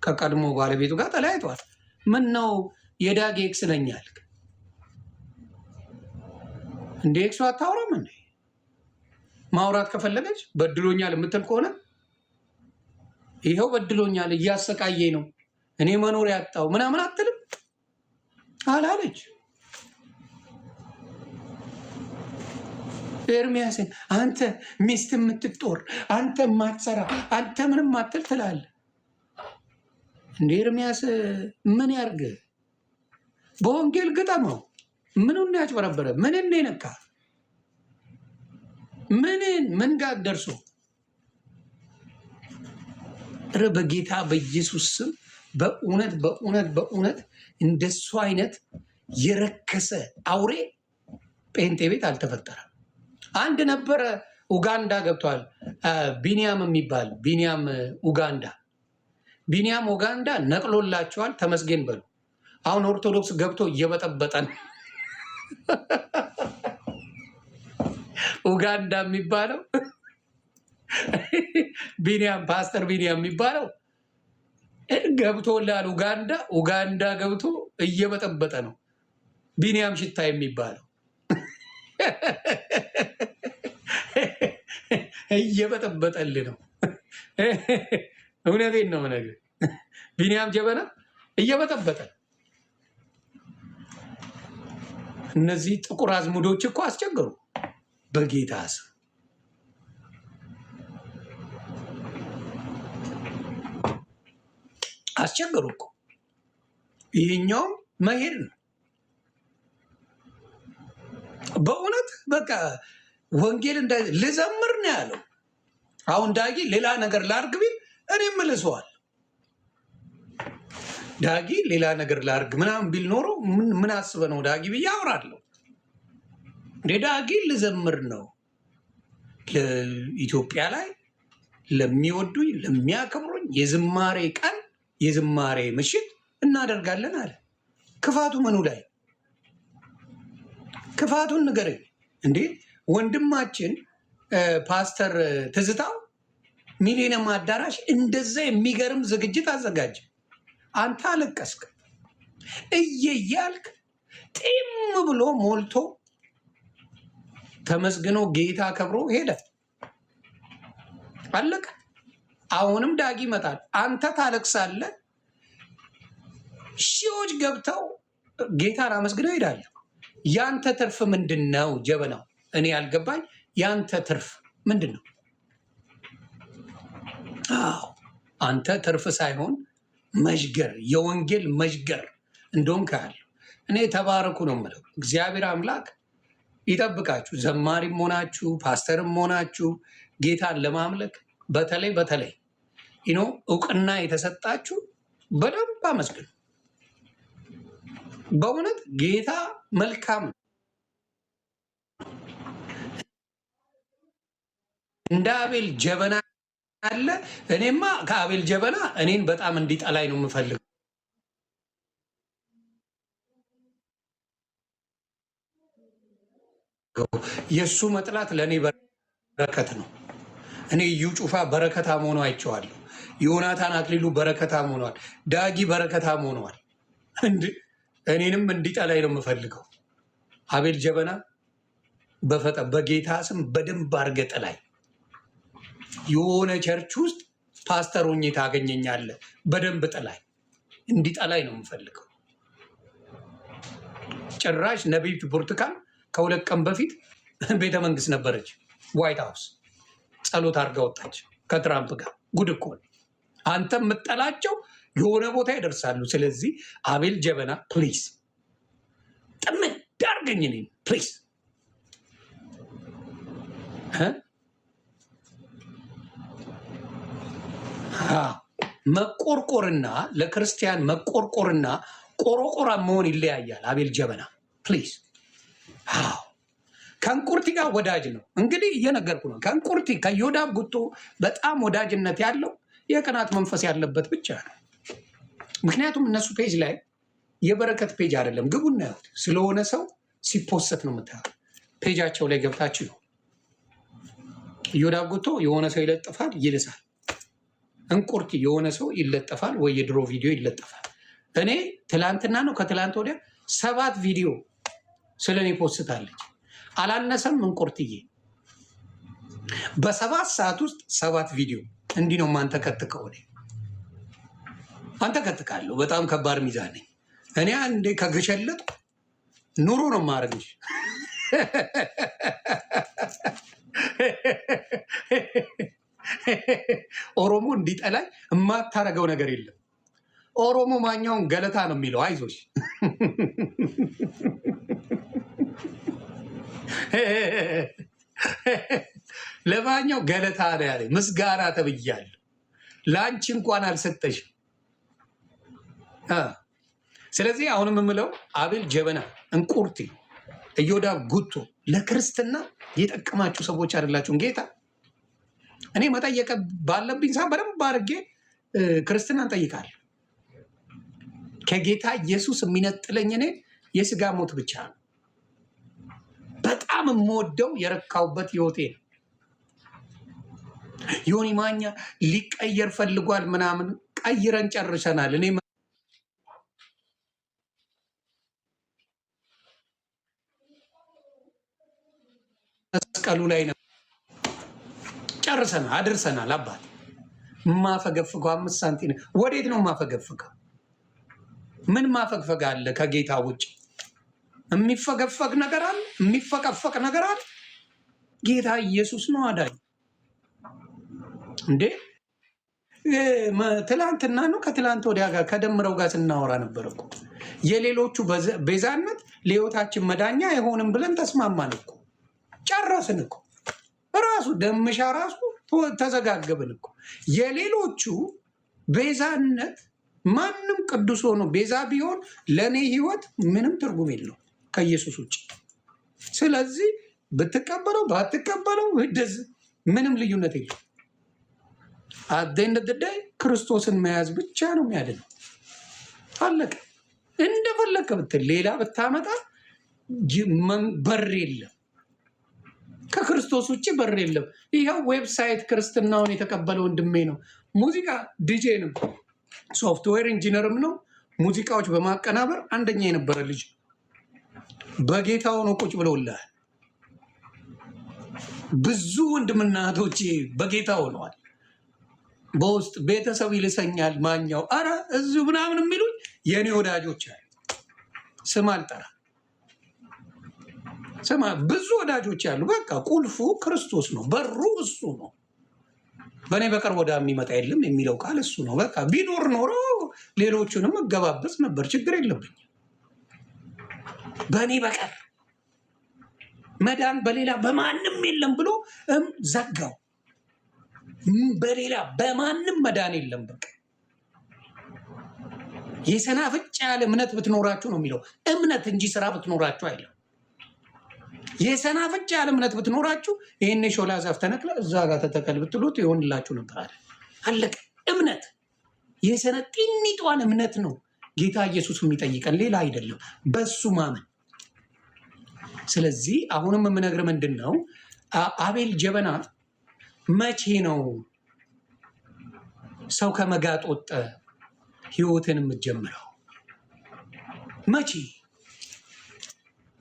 ከቀድሞ ባለቤቱ ጋር ተለያይተዋል። ምን ነው የዳጊ ኤክስ ነኝ አልክ እንዴ? ኤክሱ አታውራም እንዴ? ማውራት ከፈለገች በድሎኛል የምትል ከሆነ ይኸው በድሎኛል፣ እያሰቃየኝ ነው፣ እኔ መኖር ያጣው ምናምን አትልም አላለች። ኤርሚያስን አንተ ሚስት የምትጦር አንተ ማትሰራ አንተ ምንም አትል ትላለህ እንደ ኤርሚያስ ምን ያርግ? በወንጌል ግጠመው። ምኑን ያጭበረበረ? ምንን ነካ? ምን ጋር ደርሶ? ኧረ በጌታ በኢየሱስ ስም በእውነት በእውነት በእውነት እንደሱ አይነት የረከሰ አውሬ ጴንጤ ቤት አልተፈጠረም። አንድ ነበረ ኡጋንዳ ገብቷል። ቢኒያም የሚባል ቢኒያም ኡጋንዳ ነቅሎላቸዋል። ተመስገን በሉ። አሁን ኦርቶዶክስ ገብቶ እየበጠበጠን ኡጋንዳ የሚባለው ቢኒያም ፓስተር ቢኒያም የሚባለው ገብቶላል። ኡጋንዳ ገብቶ እየበጠበጠ ነው። ቢኒያም ሽታ የሚባለው እየበጠበጠልህ ነው። እውነቴን ነው ነገር ቢኒያም ጀበና እየበጠበጠ። እነዚህ ጥቁር አዝሙዶች እኮ አስቸገሩ በጌታ ስም። አስቸገሩ እኮ። ይህኛውም መሄድ ነው በእውነት በቃ ወንጌል ልዘምር ነው ያለው። አሁን ዳጊ ሌላ ነገር ላርግ ቢል እኔም እልሰዋል። ዳጊ ሌላ ነገር ላርግ ምናምን ቢል ኖሮ ምን አስበህ ነው ዳጊ ብዬ አወራለሁ። እንደ ዳጊ ልዘምር ነው ለኢትዮጵያ ላይ ለሚወዱኝ ለሚያከብሩኝ የዝማሬ ቀን የዝማሬ ምሽት እናደርጋለን አለ። ክፋቱ ምኑ ላይ? ክፋቱን ንገረኝ እንዴ። ወንድማችን ፓስተር ትዝታው ሚሊኒየም አዳራሽ እንደዛ የሚገርም ዝግጅት አዘጋጀ። አንተ አለቀስክ እየያልክ ጢም ብሎ ሞልቶ ተመስግኖ ጌታ ከብሮ ሄደ። አለቀ። አሁንም ዳጊ ይመጣል። አንተ ታለቅሳለህ። ሺዎች ገብተው ጌታን አመስግነው ይሄዳሉ። ያንተ ትርፍ ምንድን ነው? ጀበናው እኔ ያልገባኝ ያንተ ትርፍ ምንድን ነው? አዎ አንተ ትርፍ ሳይሆን መሽገር፣ የወንጌል መሽገር እንደውም ካያለሁ እኔ ተባረኩ ነው የምለው። እግዚአብሔር አምላክ ይጠብቃችሁ። ዘማሪም ሆናችሁ ፓስተርም ሆናችሁ ጌታን ለማምለክ በተለይ እውቅና የተሰጣችሁ በደንብ አመስግኑ። በእውነት ጌታ መልካም ነው። እንደ አቤል ጀበና አለ። እኔማ ከአቤል ጀበና እኔን በጣም እንዲጠላኝ ነው የምፈልገው። የእሱ መጥላት ለእኔ በረከት ነው። እኔ እዩ ጩፋ በረከታም ሆኖ አይቼዋለሁ። ዮናታን አክሊሉ በረከታም ሆኗል። ዳጊ በረከታም ሆኗል። እኔንም እንዲጠላኝ ነው የምፈልገው። አቤል ጀበና በጌታ ስም በደንብ አድርገህ ጥላኝ። የሆነ ቸርች ውስጥ ፓስተር ሆኜ ታገኘኛለህ። በደንብ ጥላኝ፣ እንዲጠላኝ ነው የምፈልገው። ጭራሽ ነቢይት ብርቱካን ከ2 ቀን በፊት ቤተ መንግስት ነበረች፣ ዋይት ሃውስ ጸሎት አድርጋ ወጣች ከትራምፕ ጋር። ጉድ እኮ ነው። አንተ የምጠላቸው የሆነ ቦታ ይደርሳሉ። ስለዚህ አቤል ጀበና ፕሊዝ ጥምድ አድርገኝ እኔን ፕሊዝ። መቆርቆርና ለክርስቲያን መቆርቆርና ቆሮቆራ መሆን ይለያያል። አቤል ጀበና ፕሊዝ። ከእንቁርቲ ጋር ወዳጅ ነው። እንግዲህ እየነገርኩ ነው። ከእንቁርቲ ከዮዳብ ጉቶ በጣም ወዳጅነት ያለው የቅናት መንፈስ ያለበት ብቻ ነው። ምክንያቱም እነሱ ፔጅ ላይ የበረከት ፔጅ አይደለም፣ ግቡና ያዩት። ስለሆነ ሰው ሲፖሰት ነው የምታዩት። ፔጃቸው ላይ ገብታችሁ ነው ኢዮዳብ ጉቶ የሆነ ሰው ይለጥፋል ይልሳል። እንቁርቲ የሆነ ሰው ይለጠፋል ወይ የድሮ ቪዲዮ ይለጠፋል። እኔ ትላንትና ነው ከትላንት ወዲያ 7 ቪዲዮ ስለ እኔ ፖስታለች። አላነሰም። እንቁርትዬ በ7 ሰዓት ውስጥ 7 ቪዲዮ። እንዲህ ነው ማንተከትከው። እኔ አንተከትካለሁ። በጣም ከባድ ሚዛን ነኝ እኔ። አንዴ ከግሸለጥ ኑሮ ነው ማረግሽ። ኦሮሞ እንዲጠላኝ የማታረገው ነገር የለም። ኦሮሞ ማኛውን ገለታ ነው የሚለው። አይዞሽ ለማኛው ገለታ ነው ያለ። ምስጋና ተብያለሁ። ለአንቺ እንኳን አልሰጠሽም። ስለዚህ አሁንም የምለው አቤል ጀበና፣ እንቁርቲ፣ ኢዮዳብ ጉቶ ለክርስትና የጠቀማችሁ ሰዎች አይደላችሁም። ጌታ እኔ መጠየቅ ባለብኝ ሳ በደንብ አድርጌ ክርስትናን ጠይቃለሁ። ከጌታ ኢየሱስ የሚነጥለኝ እኔ የስጋ ሞት ብቻ ነው። በጣም የምወደው የረካውበት ህይወቴ ነው። ዮኒ ማኛ ሊቀየር ፈልጓል ምናምን፣ ቀይረን ጨርሰናል። እኔ መስቀሉ ላይ ነው ጨርሰናል፣ አድርሰናል። አባት ማፈገፍገው 5 ሳንቲም ወዴት ነው ማፈገፍገው? ምን ማፈግፈግ አለ? ከጌታ ውጭ የሚፈገፈግ ነገር አለ? የሚፈቀፈቅ ነገር አለ? ጌታ ኢየሱስ ነው አዳኝ። እንዴ ትላንትና ነው ከትላንት ወዲያ ጋር ከደምረው ጋር ስናወራ ነበር እኮ የሌሎቹ ቤዛነት ለህይወታችን መዳኛ አይሆንም ብለን ተስማማን እኮ። ጨረስን እኮ ራሱ ደምሻ ራሱ ተዘጋገብን እኮ። የሌሎቹ ቤዛነት ማንም ቅዱስ ሆኖ ቤዛ ቢሆን ለእኔ ህይወት ምንም ትርጉም የለው ከኢየሱስ ውጭ። ስለዚህ ብትቀበለው ባትቀበለው ምንም ልዩነት የለው። አደንደደዳይ ክርስቶስን መያዝ ብቻ ነው የሚያድነው። አለቀ። እንደፈለከ ብትል ሌላ ብታመጣ በር የለም። ከክርስቶስ ውጭ በር የለም። ይኸው ዌብሳይት ክርስትናውን የተቀበለ ወንድሜ ነው። ሙዚቃ ዲጄ ነው፣ ሶፍትዌር ኢንጂነርም ነው። ሙዚቃዎች በማቀናበር አንደኛ የነበረ ልጅ በጌታው ነው ቁጭ ብለውልሃል። ብዙ ወንድምና እህቶቼ በጌታ ሆነዋል። በውስጥ ቤተሰብ ይልሰኛል ማኛው አረ እዚሁ ምናምን የሚሉኝ የእኔ ወዳጆች አሉ። ስም አልጠራ ስማ፣ ብዙ ወዳጆች ያሉ። በቃ ቁልፉ ክርስቶስ ነው፣ በሩ እሱ ነው። በእኔ በቀር ወዳ የሚመጣ የለም የሚለው ቃል እሱ ነው። በቃ ቢኖር ኖሮ ሌሎቹንም እገባበስ ነበር፣ ችግር የለብኝ። በእኔ በቀር መዳን በሌላ በማንም የለም ብሎ ዘጋው። በሌላ በማንም መዳን የለም። በቃ የሰናፍጭ ያለ እምነት ብትኖራችሁ ነው የሚለው፣ እምነት እንጂ ስራ ብትኖራችሁ አይለም። የሰናፍጭ ያለ እምነት ብትኖራችሁ ይህን ሾላ ዛፍ ተነቅለ እዛ ጋር ተተከል ብትሉት ይሆንላችሁ ነበር አለ። አለቀ። እምነት ጢኒጧን እምነት ነው ጌታ ኢየሱስ የሚጠይቀን፣ ሌላ አይደለም፣ በሱ ማመን። ስለዚህ አሁንም የምነግር ምንድን ነው፣ አቤል ጀበና መቼ ነው ሰው ከመጋጥ ወጠ ህይወትን የምትጀምረው?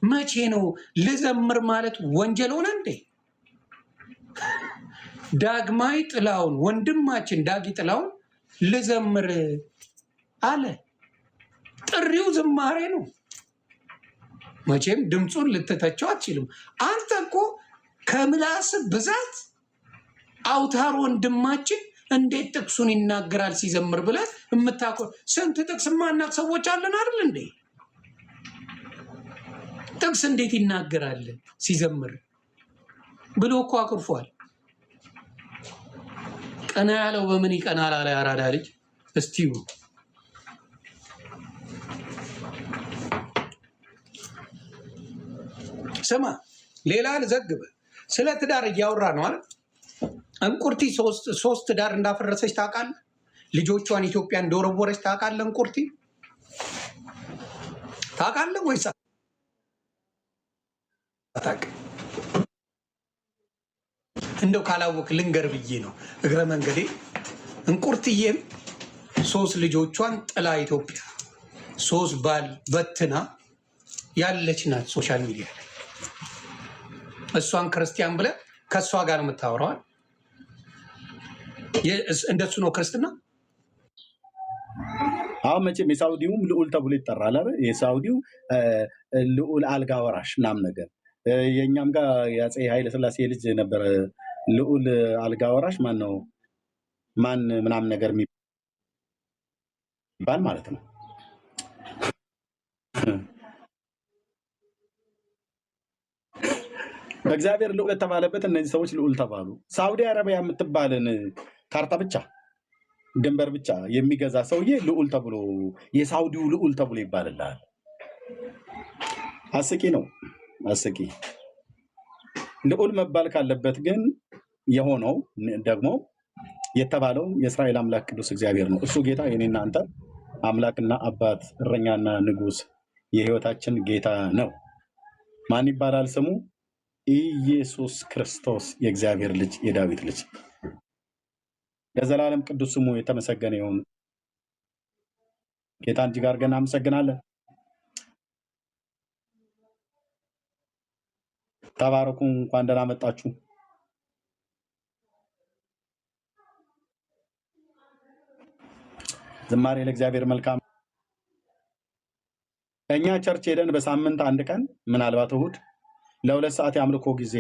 መቼ ነው ልዘምር ማለት ወንጀል ሆነ እንዴ? ዳግማዊ ጥላውን ወንድማችን ዳጊ ጥላውን ልዘምር አለ። ጥሪው ዝማሬ ነው። መቼም ድምፁን ልትተቸው አትችልም። አንተ እኮ ከምላስ ብዛት አውታር ወንድማችን እንዴት ጥቅሱን ይናገራል ሲዘምር ብለህ የምታውቀው ስንት ጥቅስ ማናቅ ሰዎች አለን አይደል እንዴ? ጥቅስ እንዴት ይናገራል ሲዘምር ብሎ እኮ አኩርፏል። ቀና ያለው በምን ይቀናል አለ አራዳ ልጅ። እስቲው ስማ፣ ሌላ ልዘግብ። ስለ ትዳር እያወራ ነው አይደል? እንቁርቲ ሶስት ትዳር እንዳፈረሰች ታውቃለህ? ልጆቿን ኢትዮጵያ እንደወረወረች ታውቃለህ? እንቁርቲ ታውቃለህ ወይስ አታውቅም? እንደው ካላወቅ ልንገር ብዬ ነው እግረ መንገዴ። እንቁርትዬም 3 ልጆቿን ጥላ ኢትዮጵያ 3 ባል በትና ያለች ናት ሶሻል ሚዲያ ላይ። እሷን ክርስቲያን ብለህ ከእሷ ጋር የምታወራዋል። እንደሱ ነው ክርስትና። አሁን መቼም የሳውዲውም ልዑል ተብሎ ይጠራል አይደል? የሳውዲው ልዑል አልጋ ወራሽ ምናምን ነገር፣ የእኛም ጋር የአፄ ኃይለሥላሴ ልጅ ነበረ ልዑል አልጋ ወራሽ ማን ነው ማን ምናምን ነገር የሚባል ማለት ነው። በእግዚአብሔር ልዑል የተባለበት እነዚህ ሰዎች ልዑል ተባሉ። ሳውዲ አረቢያ የምትባልን ካርታ ብቻ ድንበር ብቻ የሚገዛ ሰውዬ ልዑል ተብሎ የሳውዲው ልዑል ተብሎ ይባልልሃል። አስቂ ነው፣ አስቂ። ልዑል መባል ካለበት ግን የሆነው ደግሞ የተባለው የእስራኤል አምላክ ቅዱስ እግዚአብሔር ነው። እሱ ጌታ የኔና አንተ አምላክና አባት እረኛና ንጉሥ የህይወታችን ጌታ ነው። ማን ይባላል ስሙ? ኢየሱስ ክርስቶስ የእግዚአብሔር ልጅ የዳዊት ልጅ ለዘላለም ቅዱስ ስሙ የተመሰገነ ይሁን። ጌታን እጅግ አድርገን እናመሰግናለን። ተባረኩ። እንኳን ደህና መጣችሁ። ዝማሬ ለእግዚአብሔር መልካም። እኛ ቸርች ሄደን በሳምንት አንድ ቀን ምናልባት እሁድ ለ2 ሰዓት የአምልኮ ጊዜ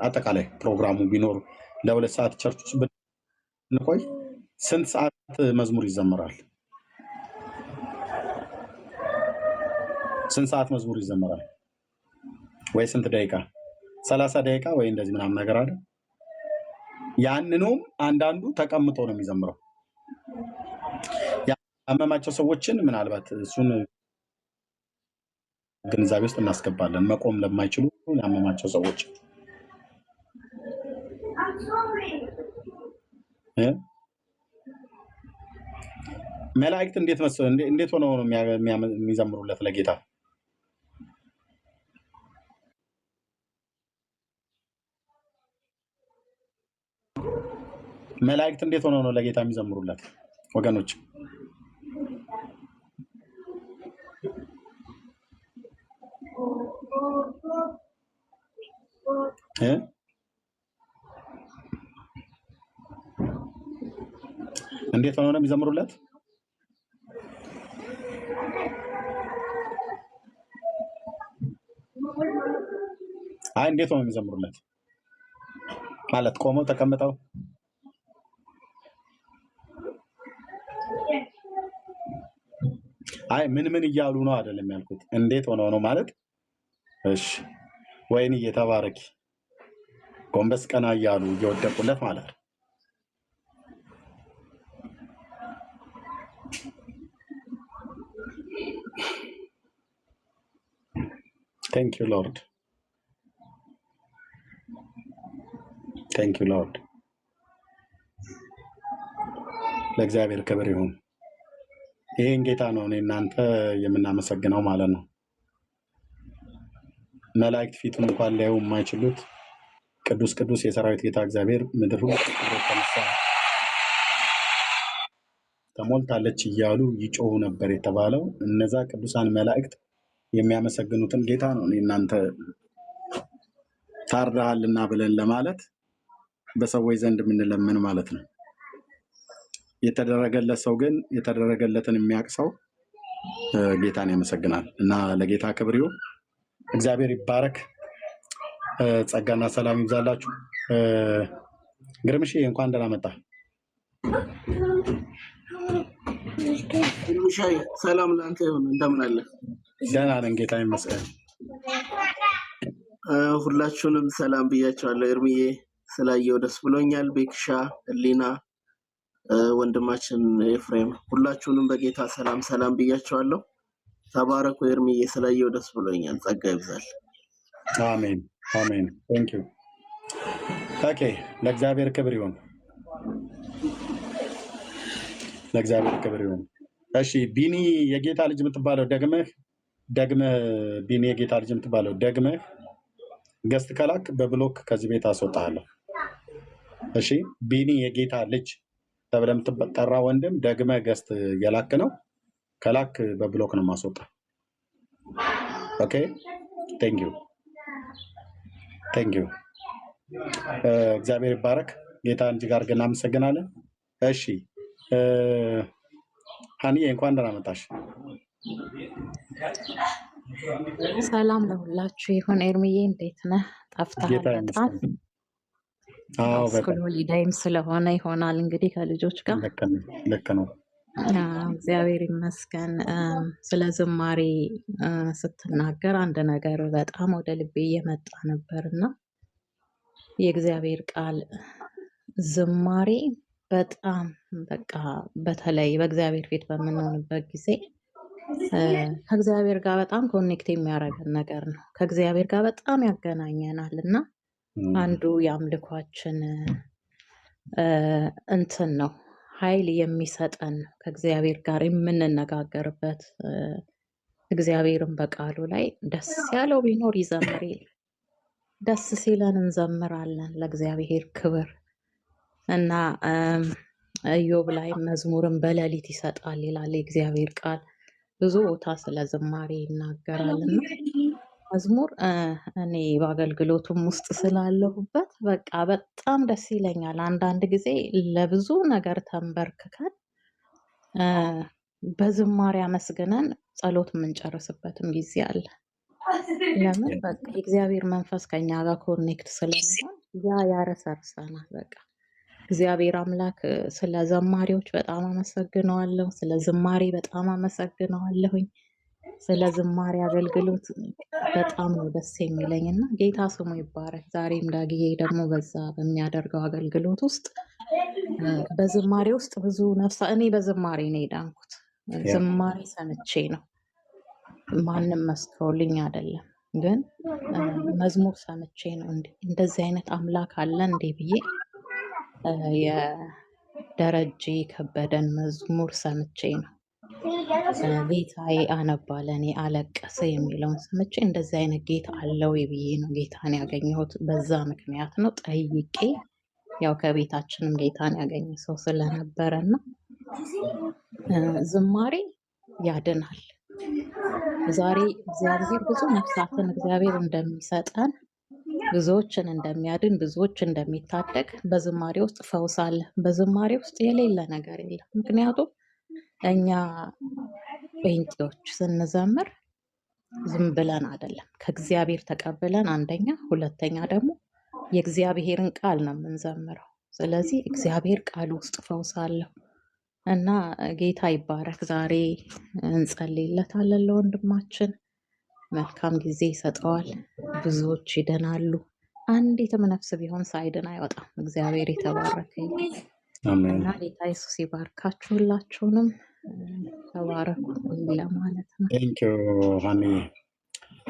አጠቃላይ ፕሮግራሙ ቢኖር ለ2 ሰዓት ቸርች ውስጥ ብንቆይ ስንት ሰዓት መዝሙር ይዘመራል? ስንት ሰዓት መዝሙር ይዘመራል? ወይ ስንት ደቂቃ? 30 ደቂቃ ወይ እንደዚህ ምናምን ነገር አለ። ያንኑም አንዳንዱ ተቀምጦ ነው የሚዘምረው። ያመማቸው ሰዎችን ምናልባት እሱን ግንዛቤ ውስጥ እናስገባለን። መቆም ለማይችሉ ያመማቸው ሰዎች መላእክት እንዴት ሆነው ነው የሚዘምሩለት ለጌታ? መላእክት እንዴት ሆነው ነው ለጌታ የሚዘምሩለት ወገኖች? እንዴት ሆነው ነው የሚዘምሩለት? አይ እንዴት ሆነው የሚዘምሩለት ማለት ቆመው ተቀምጠው? አይ ምን እያሉ ነው አይደለም ያልኩት፣ እንዴት ሆነው ነው ማለት። እሺ ወይን እየተባረኪ ጎንበስ ቀና እያሉ እየወደቁለት ማለት ነው። ቴንክ ዩ ሎርድ፣ ቴንክ ዩ ሎርድ። ለእግዚአብሔር ክብር ይሁን። ይሄን ጌታ ነው እኔ እናንተ የምናመሰግነው ማለት ነው። መላእክት ፊቱን እንኳን ሊያዩ የማይችሉት ቅዱስ ቅዱስ የሰራዊት ጌታ እግዚአብሔር ምድር ሁሉ ተሞልታለች እያሉ ይጮሁ ነበር የተባለው እነዛ ቅዱሳን መላእክት የሚያመሰግኑትን ጌታ ነው እኔ እናንተ ታርዳሃልና ብለን ለማለት በሰዎች ዘንድ የምንለምን ማለት ነው። የተደረገለት ሰው ግን የተደረገለትን የሚያውቅ ሰው ጌታን ያመሰግናል እና ለጌታ ክብር ይሁን። እግዚአብሔር ይባረክ። ጸጋና ሰላም ይብዛላችሁ። ግርምሽ እንኳን ደህና መጣ። ግርምሻይ ሰላም ለአንተ ይሁን። እንደምን አለ? ደህና ነን ጌታ ይመስገን። ሁላችሁንም ሰላም ብያቸዋለሁ። እርምዬ ስላየው ደስ ብሎኛል። ቤክሻ፣ ህሊና፣ ወንድማችን ኤፍሬም ሁላችሁንም በጌታ ሰላም ሰላም ብያቸዋለሁ። ተባረኩ። እርምዬ ስላየው ደስ ብሎኛል። ጸጋ ይብዛል። አሜን አሜን። ቴንክ ዩ። ኦኬ ለእግዚአብሔር ክብር ይሁን። ለእግዚአብሔር ክብር ይሁን። እሺ ቢኒ የጌታ ልጅ የምትባለው ደግመህ ቢኒ የጌታ ልጅ የምትባለው ደግመህ ገስት ከላክ በብሎክ ከዚህ ቤት አስወጣለሁ። እሺ ቢኒ የጌታ ልጅ ተብለህ የምትጠራ ወንድም ደግመህ ገስት የላክ ነው። ከላክ በብሎክ ነው ማስወጣ። ኦኬ ቴንክ ዩ ቴንክ ዩ። እግዚአብሔር ይባረክ። ጌታ እጅግ አድርገን እናመሰግናለን። እሺ ሀኒዬ እንኳን ደህና መጣሽ። ሰላም ለሁላችሁ ይሁን። ኤርሚዬ እንዴት ነህ? ጠፍተሃል ጌታ በጣም። ይመስገን። አዎ ስኩል በጣም ሆሊዳይም ስለሆነ ይሆናል እንግዲህ ከልጆች ጋር። ልክ ነው። እግዚአብሔር ይመስገን። ስለ ዝማሬ ስትናገር አንድ ነገር በጣም ወደ ልቤ እየመጣ ነበር እና የእግዚአብሔር ቃል ዝማሬ በጣም በቃ በተለይ በእግዚአብሔር ፊት በምንሆንበት ጊዜ ከእግዚአብሔር ጋር በጣም ኮኔክት የሚያደርገን ነገር ነው። ከእግዚአብሔር ጋር በጣም ያገናኘናል እና አንዱ የአምልኳችን እንትን ነው፣ ኃይል የሚሰጠን ነው። ከእግዚአብሔር ጋር የምንነጋገርበት እግዚአብሔርን በቃሉ ላይ ደስ ያለው ቢኖር ይዘምር ይላል። ደስ ሲለን እንዘምራለን ለእግዚአብሔር ክብር እና ኢዮብ ላይ መዝሙርን በሌሊት ይሰጣል ይላል የእግዚአብሔር ቃል። ብዙ ቦታ ስለ ዝማሬ ይናገራልና መዝሙር እኔ በአገልግሎቱም ውስጥ ስላለሁበት በቃ በጣም ደስ ይለኛል። አንዳንድ ጊዜ ለብዙ ነገር ተንበርክከን በዝማሬ አመስግነን ጸሎት የምንጨርስበትም ጊዜ አለ። ለምን? በቃ የእግዚአብሔር መንፈስ ከኛ ጋር ኮኔክት ስለሚሆን ያረሰርሰናል። በቃ እግዚአብሔር አምላክ ስለ ዘማሪዎች በጣም አመሰግነዋለሁ። ስለ ዝማሬ በጣም አመሰግነዋለሁኝ። ስለ ዝማሬ አገልግሎት በጣም ነው ደስ የሚለኝ እና ጌታ ስሙ ይባረክ። ዛሬም ዳግዬ ደግሞ በዛ በሚያደርገው አገልግሎት ውስጥ በዝማሬ ውስጥ ብዙ ነፍሳ እኔ በዝማሬ ነው የዳንኩት። ዝማሬ ሰምቼ ነው፣ ማንም መስክሮልኝ አይደለም፣ ግን መዝሙር ሰምቼ ነው እንደዚህ አይነት አምላክ አለ እንዴ ብዬ የደረጀ ከበደን መዝሙር ሰምቼ ነው ጌታዬ አነባለ እኔ አለቀሰ የሚለውን ሰምቼ እንደዚህ አይነት ጌታ አለው ብዬ ነው ጌታን ያገኘሁት። በዛ ምክንያት ነው ጠይቄ፣ ያው ከቤታችንም ጌታን ያገኘ ሰው ስለነበረ እና ዝማሬ ያድናል። ዛሬ እግዚአብሔር ብዙ ነፍሳትን እግዚአብሔር እንደሚሰጠን፣ ብዙዎችን እንደሚያድን፣ ብዙዎች እንደሚታደግ በዝማሬ ውስጥ ፈውስ አለ። በዝማሬ ውስጥ የሌለ ነገር የለም። ምክንያቱም እኛ ጴንጤዎች ስንዘምር ዝም ብለን አይደለም፣ ከእግዚአብሔር ተቀብለን አንደኛ፣ ሁለተኛ ደግሞ የእግዚአብሔርን ቃል ነው የምንዘምረው። ስለዚህ እግዚአብሔር ቃል ውስጥ ፈውስ አለው እና ጌታ ይባረክ። ዛሬ እንጸልይለታለን ለወንድማችን፣ መልካም ጊዜ ይሰጠዋል። ብዙዎች ይድናሉ። አንዲትም ነፍስ ቢሆን ሳይድን አይወጣም። እግዚአብሔር የተባረከ እና ጌታ ኢየሱስ ይባርካችሁ። ሁላችሁንም ተባረኩ ለማለት ነው። ቴንኪው ሀኒ፣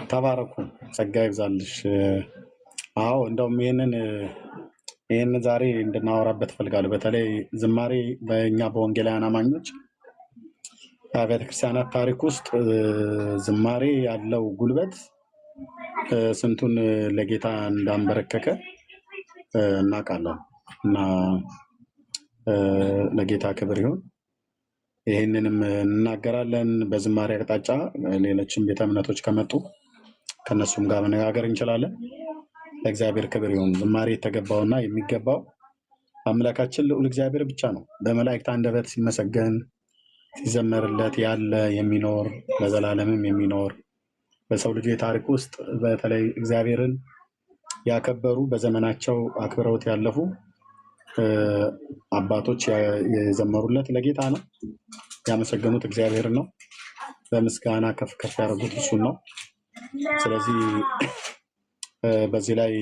ተባረኩ፣ ጸጋ ይብዛልሽ። አዎ እንደውም ይህንን ዛሬ እንድናወራበት ፈልጋለሁ። በተለይ ዝማሬ በእኛ በወንጌላውያን አማኞች በአብያተ ክርስቲያናት ታሪክ ውስጥ ዝማሬ ያለው ጉልበት ስንቱን ለጌታ እንዳንበረከከ እናውቃለን እና ለጌታ ክብር ይሁን። ይህንንም እንናገራለን። በዝማሬ አቅጣጫ ሌሎችም ቤተ እምነቶች ከመጡ ከነሱም ጋር መነጋገር እንችላለን። ለእግዚአብሔር ክብር ይሁን። ዝማሬ የተገባውና የሚገባው አምላካችን ልዑል እግዚአብሔር ብቻ ነው። በመላእክት አንደበት ሲመሰገን ሲዘመርለት ያለ የሚኖር ለዘላለምም የሚኖር በሰው ልጅ ታሪክ ውስጥ በተለይ እግዚአብሔርን ያከበሩ በዘመናቸው አክብረውት ያለፉ አባቶች የዘመሩለት ለጌታ ነው፣ ያመሰገኑት እግዚአብሔርን ነው፣ በምስጋና ከፍ ከፍ ያደረጉት እሱን ነው። ስለዚህ በዚህ ላይ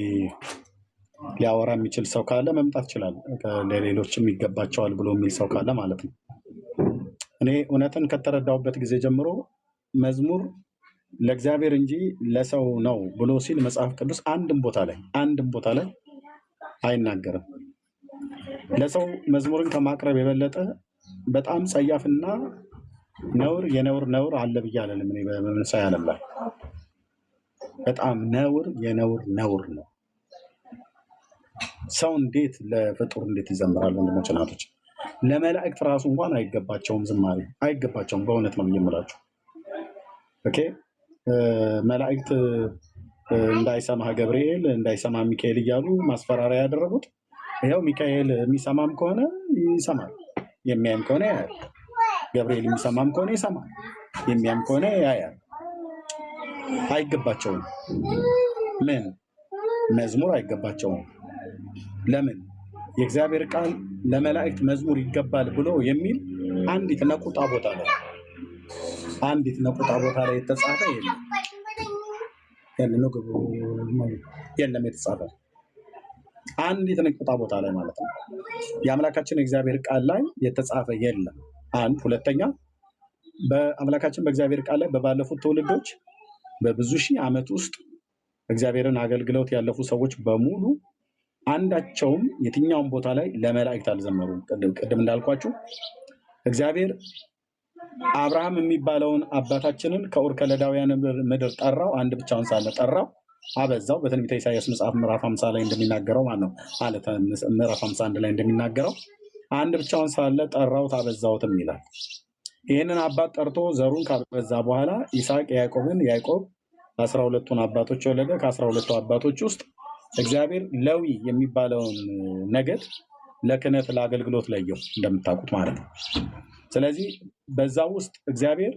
ሊያወራ የሚችል ሰው ካለ መምጣት ይችላል። ለሌሎችም ይገባቸዋል ብሎ የሚል ሰው ካለ ማለት ነው። እኔ እውነትን ከተረዳሁበት ጊዜ ጀምሮ መዝሙር ለእግዚአብሔር እንጂ ለሰው ነው ብሎ ሲል መጽሐፍ ቅዱስ አንድም ቦታ ላይ አይናገርም። ለሰው መዝሙርን ከማቅረብ የበለጠ በጣም ጸያፍና ነውር የነውር አለ ብዬ አለንም። እኔ በመንፈሳዊ ዓለም ላይ በጣም ነውር ነው። ሰው እንዴት ለፍጡር እንዴት ይዘምራል? ወንድሞች እናቶች፣ ለመላእክት ራሱ እንኳን አይገባቸውም፣ ዝማሬ አይገባቸውም። በእውነት ነው የምላችሁ። ኦኬ መላእክት እንዳይሰማህ ገብርኤል እንዳይሰማ ሚካኤል እያሉ ማስፈራሪያ ያደረጉት ይኸው። ሚካኤል የሚሰማም ከሆነ ይሰማል፣ የሚያይም ከሆነ ያያል። ገብርኤል የሚሰማም ከሆነ ይሰማል፣ የሚያይም ከሆነ ያያል። አይገባቸውም። ምን መዝሙር አይገባቸውም። ለምን? የእግዚአብሔር ቃል ለመላእክት መዝሙር ይገባል ብሎ የሚል አንዲት ነቁጣ ቦታ ላይ የተጻፈ የለም የተጻፈ አንዲት ነቁጣ ቦታ ላይ ማለት ነው። የአምላካችን የእግዚአብሔር ቃል ላይ የተጻፈ የለም። አንድ ሁለተኛ፣ በአምላካችን በእግዚአብሔር ቃል ላይ በባለፉት ትውልዶች በብዙ ሺህ ዓመት ውስጥ እግዚአብሔርን አገልግሎት ያለፉ ሰዎች በሙሉ አንዳቸውም የትኛውን ቦታ ላይ ለመላእክት አልዘመሩም። ቅድም እንዳልኳችሁ እግዚአብሔር አብርሃም የሚባለውን አባታችንን ከኡር ከለዳውያን ምድር ጠራው፣ አንድ ብቻውን ሳለ ጠራው፣ አበዛው። በትንቢተ ኢሳይያስ መጽሐፍ ምዕራፍ 50 ላይ እንደሚናገረው ማለት ነው ማለት ምዕራፍ 51 ላይ እንደሚናገረው አንድ ብቻውን ሳለ ጠራውት አበዛውትም ይላል። ይህንን አባት ጠርቶ ዘሩን ካበዛ በኋላ ይስሐቅ ያዕቆብን፣ ያዕቆብ 12ቱን አባቶች ወለደ። ከ12ቱ አባቶች ውስጥ እግዚአብሔር ሌዊ የሚባለውን ነገድ ለክህነት ለአገልግሎት ለየው እንደምታውቁት ማለት ነው። ስለዚህ በዛ ውስጥ እግዚአብሔር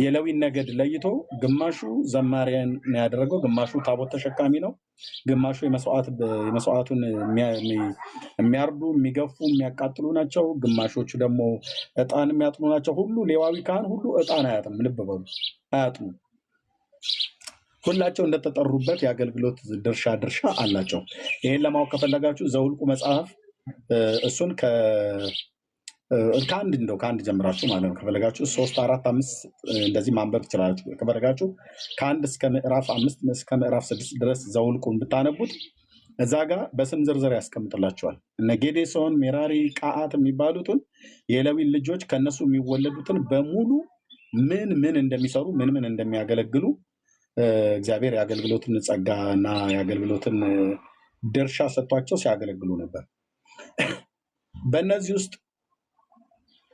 የሌዊን ነገድ ለይቶ ግማሹ ዘማሪያን ነው ያደረገው፣ ግማሹ ታቦት ተሸካሚ ነው፣ ግማሹ የመስዋዕቱን የሚያርዱ የሚገፉ የሚያቃጥሉ ናቸው፣ ግማሾቹ ደግሞ ዕጣን የሚያጥኑ ናቸው። ሁሉ ሌዋዊ ካህን ሁሉ ዕጣን አያጥም። ልብ በሉ አያጥሙ። ሁላቸው እንደተጠሩበት የአገልግሎት ድርሻ አላቸው። ይህን ለማወቅ ከፈለጋችሁ ዘውልቁ መጽሐፍ እሱን ከአንድ ጀምራችሁ ማለት ነው ከፈለጋችሁ 3፣ 4፣ 5 እንደዚህ ማንበብ ትችላላችሁ። ከፈለጋችሁ ከ1 እስከ ምዕራፍ 5 እስከ ምዕራፍ 6 ድረስ ዘውልቁን ብታነቡት እዛ ጋር በስም ዝርዝር ያስቀምጥላቸዋል። እነ ጌዴሶን፣ ሜራሪ፣ ቃአት የሚባሉትን የሌዊን ልጆች ከነሱ የሚወለዱትን በሙሉ ምን እንደሚሰሩ ምን እንደሚያገለግሉ እግዚአብሔር የአገልግሎትን ጸጋ እና የአገልግሎትን ድርሻ ሰጥቷቸው ሲያገለግሉ ነበር። በእነዚህ ውስጥ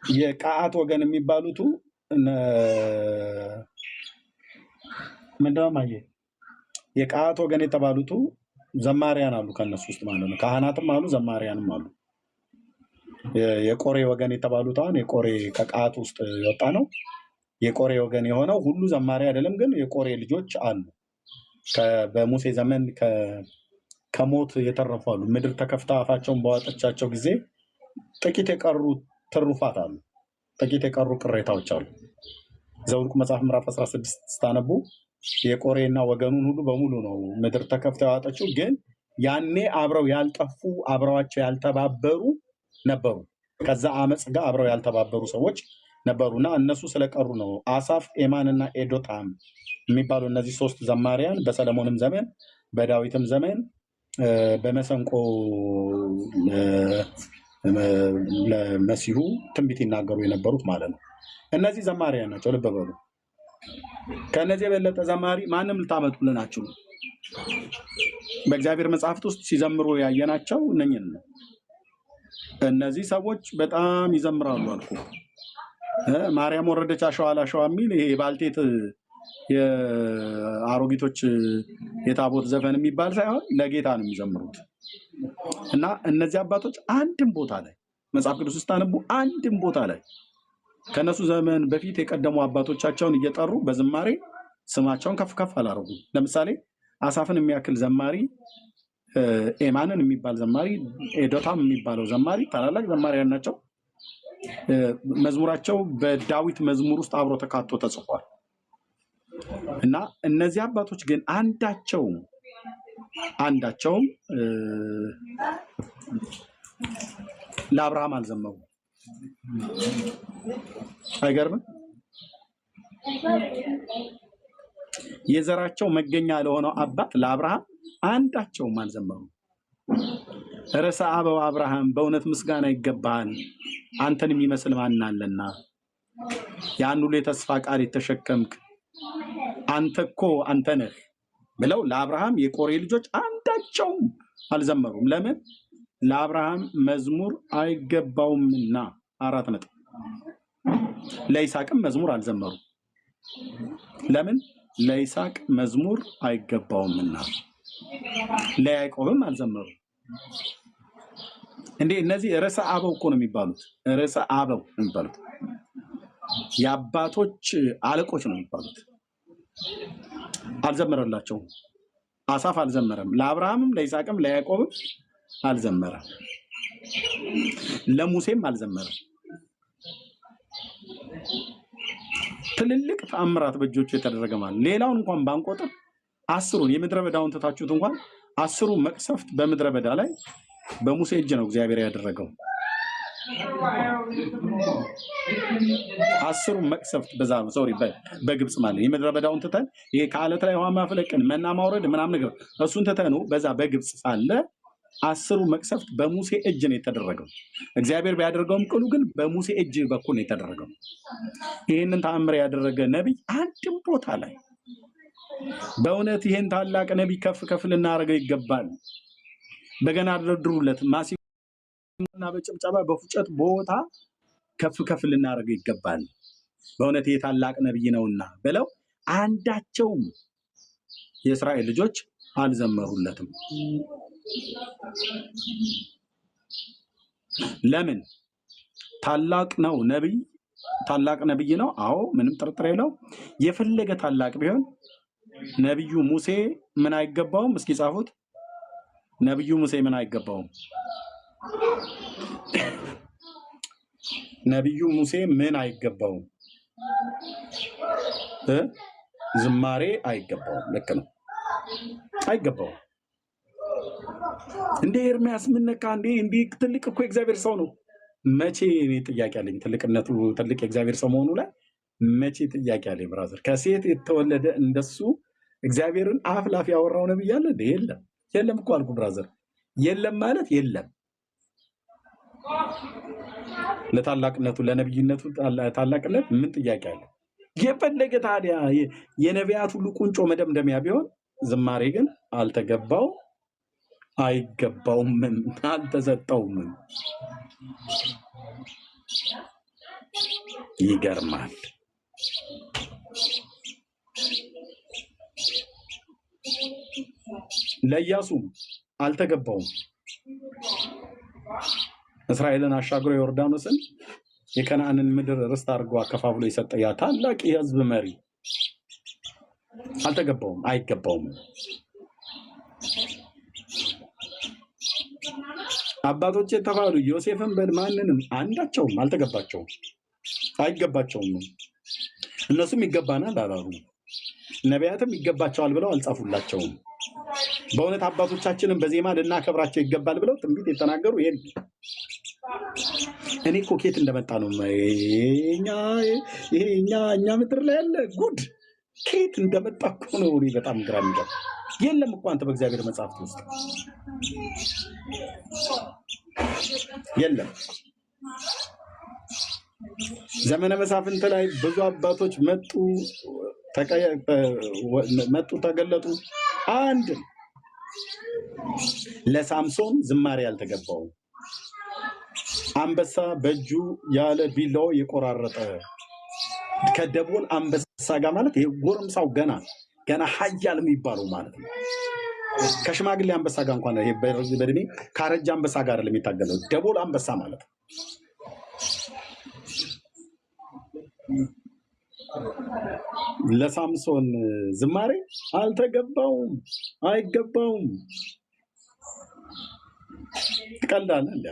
የቃአት ወገን የሚባሉቱ ምንድነው ማየ የቃአት ወገን የተባሉቱ ዘማሪያን አሉ። ከነሱ ውስጥ ማለት ነው ካህናትም አሉ፣ ዘማሪያንም አሉ። የቆሬ ወገን የተባሉት አሁን የቆሬ ከቃአት ውስጥ የወጣ ነው። የቆሬ ወገን የሆነው ሁሉ ዘማሪ አይደለም፣ ግን የቆሬ ልጆች አሉ። በሙሴ ዘመን ከሞት የተረፉ አሉ። ምድር ተከፍታ አፋቸውን በዋጠቻቸው ጊዜ ጥቂት የቀሩ ትሩፋት አሉ፣ ጥቂት የቀሩ ቅሬታዎች አሉ። ዘውልቁ መጽሐፍ ምዕራፍ 16 ስታነቡ የቆሬና ወገኑን ሁሉ በሙሉ ነው ምድር ተከፍታ ያዋጠችው። ግን ያኔ አብረው ያልጠፉ አብረዋቸው ያልተባበሩ ነበሩ። ከዛ አመፅ ጋር አብረው ያልተባበሩ ሰዎች ነበሩና እነሱ ስለቀሩ ነው አሳፍ፣ ኤማን እና ኤዶታም የሚባሉ እነዚህ 3 ዘማሪያን በሰለሞንም ዘመን በዳዊትም ዘመን በመሰንቆ ለመሲሁ ትንቢት ይናገሩ የነበሩት ማለት ነው። እነዚህ ዘማሪያን ናቸው። ልብ በሉ። ከነዚህ የበለጠ ዘማሪ ማንም ልታመጡልን አትችሉ። በእግዚአብሔር መጽሐፍት ውስጥ ሲዘምሩ ያየናቸው እነኝን ነው። እነዚህ ሰዎች በጣም ይዘምራሉ አልኩ። ማርያም ወረደች አሸዋ ላሸዋ የሚል ይሄ ባልቴት የአሮጊቶች የታቦት ዘፈን የሚባል ሳይሆን ለጌታ ነው የሚዘምሩት። እና እነዚህ አባቶች አንድም ቦታ ላይ መጽሐፍ ቅዱስ ውስጥ አነቡ፣ አንድም ቦታ ላይ ከነሱ ዘመን በፊት የቀደሙ አባቶቻቸውን እየጠሩ በዝማሬ ስማቸውን ከፍ ከፍ አላረጉም። ለምሳሌ አሳፍን የሚያክል ዘማሪ፣ ኤማንን የሚባል ዘማሪ፣ ኤዶታም የሚባለው ዘማሪ ታላላቅ ዘማሪያን ናቸው። መዝሙራቸው በዳዊት መዝሙር ውስጥ አብሮ ተካቶ ተጽፏል። እና እነዚህ አባቶች ግን አንዳቸውም ለአብርሃም አልዘመሩም። አይገርምም? የዘራቸው መገኛ ለሆነው አባት ለአብርሃም አንዳቸውም አልዘመሩም። ርዕሰ አበው አብርሃም በእውነት ምስጋና ይገባሃል፣ አንተን የሚመስል ማን አለና? ያን ሁሉ የተስፋ ቃል የተሸከምክ አንተ እኮ አንተ ነህ ብለው ለአብርሃም የቆሬ ልጆች አልዘመሩም። ለምን? ለአብርሃም መዝሙር አይገባውምና። 4 ነጥብ። ለይስሐቅም መዝሙር አልዘመሩም። ለምን? ለይስሐቅ መዝሙር አይገባውምና። ለያዕቆብም አልዘመሩም። እንዴ እነዚህ ርዕሰ አበው እኮ ነው የሚባሉት። ርዕሰ አበው ነው የሚባሉት። የአባቶች አለቆች ነው የሚባሉት። አልዘመረላቸውም። አሳፍ አልዘመረም። ለአብርሃምም ለይስሐቅም ለያዕቆብም አልዘመረም። ለሙሴም አልዘመረም። ትልልቅ ተአምራት በእጆቹ የተደረገ ማለት ሌላውን እንኳን ባንቆጥር 10ሩን የምድረ በዳውን ትታችሁት እንኳን 10ሩ መቅሰፍት በምድረ በዳ ላይ በሙሴ እጅ ነው እግዚአብሔር ያደረገው። 10ሩ መቅሰፍት በግብጽ ማለት የምድረ በዳውን ትተን ይሄ ከአለት ላይ ውሃ ማፍለቅን መና ማውረድ ምናምን ነገር እሱን ትተኑ በዛ በግብጽ ሳለ 10ሩ መቅሰፍት በሙሴ እጅ ነው የተደረገው። እግዚአብሔር ቢያደርገውም ቅሉ ግን በሙሴ እጅ በኩል ነው የተደረገው። ይህንን ተአምር ያደረገ ነቢይ አንድም ቦታ ላይ በእውነት ይህን ታላቅ ነቢይ ከፍ ከፍ ልናደርገው ይገባል። በገና አድርድሩለት፣ ማሲና በጭብጨባ በፉጨት ቦታ ከፍ ከፍ ልናደርገው ይገባል። በእውነት ይህ ታላቅ ነቢይ ነውና ብለው አንዳቸውም የእስራኤል ልጆች አልዘመሩለትም። ለምን? ታላቅ ነው ነቢይ፣ ታላቅ ነቢይ ነው። አዎ ምንም ጥርጥር የለው። የፈለገ ታላቅ ቢሆን ነቢዩ ሙሴ ምን አይገባውም? እስኪ ጻፉት። ነቢዩ ሙሴ ምን አይገባውም? ነቢዩ ሙሴ ምን አይገባውም? ዝማሬ አይገባውም። ልክ ነው፣ አይገባውም። እንዴ ኤርሚያስ ምን ነካ እንዴ? እንዴ ትልቅ እኮ የእግዚአብሔር ሰው ነው። መቼ እኔ ጥያቄ አለኝ። ትልቅነቱ ትልቅ የእግዚአብሔር ሰው መሆኑ ላይ መቼ ጥያቄ አለኝ። ብራዘር ከሴት የተወለደ እንደሱ እግዚአብሔርን አፍ ላፍ ያወራው ነብይ አለ እንዴ? የለም። የለም እኮ አልኩ ብራዘር። የለም ማለት የለም። ለታላቅነቱ ለነብይነቱ ታላቅነት ምን ጥያቄ አለ? የፈለገ ታዲያ የነቢያት ሁሉ ቁንጮ መደምደሚያ ቢሆን ዝማሬ ግን አልተገባው፣ አይገባውም፣ አልተሰጠውም። ይገርማል። ለኢያሱም አልተገባውም። እስራኤልን አሻግሮ ዮርዳኖስን የከነዓንን ምድር ርስት አድርጎ አከፋፍሎ የሰጠ ያ ታላቅ የሕዝብ መሪ አልተገባውም፣ አይገባውም። አባቶች የተባሉ ዮሴፍን በማንንም አንዳቸውም አልተገባቸውም፣ አይገባቸውም። እነሱም ይገባናል አላሉ። ነቢያትም ይገባቸዋል ብለው አልጻፉላቸውም። በእውነት አባቶቻችንን በዜማ ልናከብራቸው ይገባል ብለው ትንቢት የተናገሩ የሉ። እኔ እኮ ኬት እንደመጣ ነው እኛ ምድር ላይ ያለ ጉድ ኬት እንደመጣ እኮ ነው እኔ በጣም ግራ የሚገባ። የለም እኮ አንተ በእግዚአብሔር መጽሐፍት ውስጥ የለም። ዘመነ መሳፍንት ላይ ብዙ አባቶች መጡ ተገለጡ። አንድ ለሳምሶን ዝማሬ ያልተገባው አንበሳ በእጁ ያለ ቢላው የቆራረጠ ከደቦል አንበሳ ጋር ማለት ይሄ ጎረምሳው ገና ሀያል የሚባለው ማለት ነው። ከሽማግሌ አንበሳ ጋር እንኳን ይሄ በእድሜ ካረጃ አንበሳ ጋር የሚታገለው ደቦል አንበሳ ማለት ነው። ለሳምሶን ዝማሬ አልተገባውም፣ አይገባውም። ትቀልዳለህ እንዴ?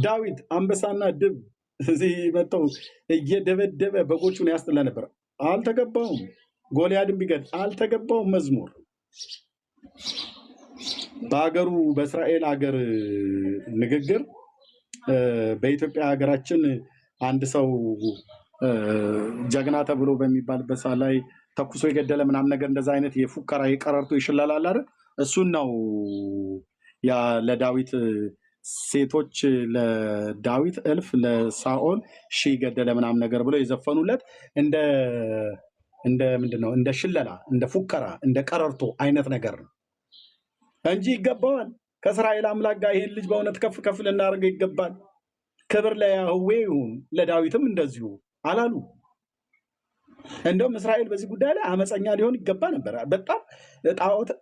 ዳዊት አንበሳና ድብ እዚህ መጥተው እየደበደበ በጎቹን ያስጥላ ነበር፣ አልተገባውም። ጎልያድን ቢገድ አልተገባውም። መዝሙር በሀገሩ በእስራኤል ሀገር ንግግር በኢትዮጵያ ሀገራችን አንድ ሰው ጀግና ተብሎ በሚባልበት ሰዓት ላይ ተኩሶ የገደለ ምናምን ነገር እንደዛ አይነት የፉከራ የቀረርቶ ይሽላላል አይደል? እሱን ነው ያ ለዳዊት ሴቶች ለዳዊት እልፍ ለሳኦል ሺህ ገደለ ምናምን ነገር ብሎ የዘፈኑለት እንደ ምንድነው እንደ ሽለላ እንደ ፉከራ እንደ ቀረርቶ አይነት ነገር ነው። እንጂ ይገባዋል። ከእስራኤል አምላክ ጋር ይህን ልጅ በእውነት ከፍ ከፍ ልናደርገው ይገባል። ክብር ለያህዌ ይሁን፣ ለዳዊትም እንደዚሁ አላሉ። እንደውም እስራኤል በዚህ ጉዳይ ላይ አመፀኛ ሊሆን ይገባ ነበር። በጣም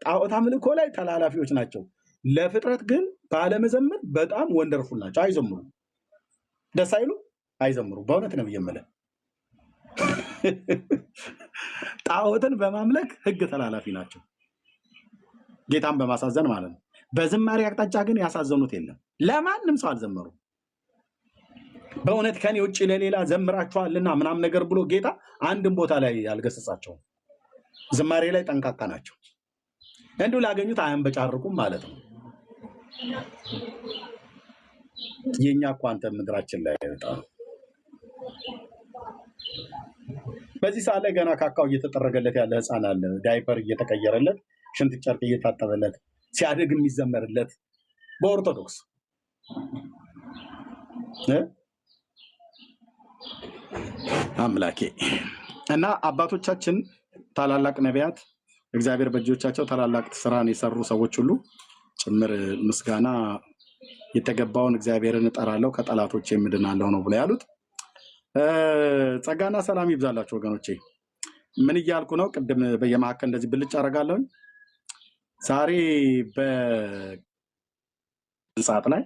ጣዖት አምልኮ ላይ ተላላፊዎች ናቸው። ለፍጥረት ግን ባለመዘመር በጣም ወንደርፉል ናቸው። አይዘምሩ፣ ደስ አይሉ፣ አይዘምሩ። በእውነት ነው የምልህ። ጣዖትን በማምለክ ህግ ተላላፊ ናቸው፣ ጌታን በማሳዘን ማለት ነው። በዝማሬ አቅጣጫ ግን ያሳዘኑት የለም። ለማንም ሰው አልዘመሩ። በእውነት ከኔ ውጭ ለሌላ ዘምራችኋልና ምናምን ነገር ብሎ ጌታ አንድም ቦታ ላይ አልገሰጻቸውም። ዝማሬ ላይ ጠንቃቃ ናቸው። እንዲሁ ላገኙት አያንበጫርቁም ማለት ነው። የኛ እኮ አንተ ምድራችን ላይ በጣም በዚህ ሰዓት ላይ ገና ካካው እየተጠረገለት ያለ ህፃን አለ። ዳይፐር እየተቀየረለት፣ ሽንት ጨርቅ እየታጠበለት፣ ሲያድግ የሚዘመርለት በኦርቶዶክስ አምላኬ እና አባቶቻችን ታላላቅ ነቢያት እግዚአብሔር በእጆቻቸው ታላላቅ ስራን የሰሩ ሰዎች ሁሉ ጭምር ምስጋና የተገባውን እግዚአብሔርን እጠራለሁ ከጠላቶች የምድናለሁ ነው ብሎ ያሉት። ጸጋና ሰላም ይብዛላችሁ ወገኖቼ። ምን እያልኩ ነው? ቅድም በየመካከል እንደዚህ ብልጭ አደርጋለሁ። ዛሬ በሰዓት ላይ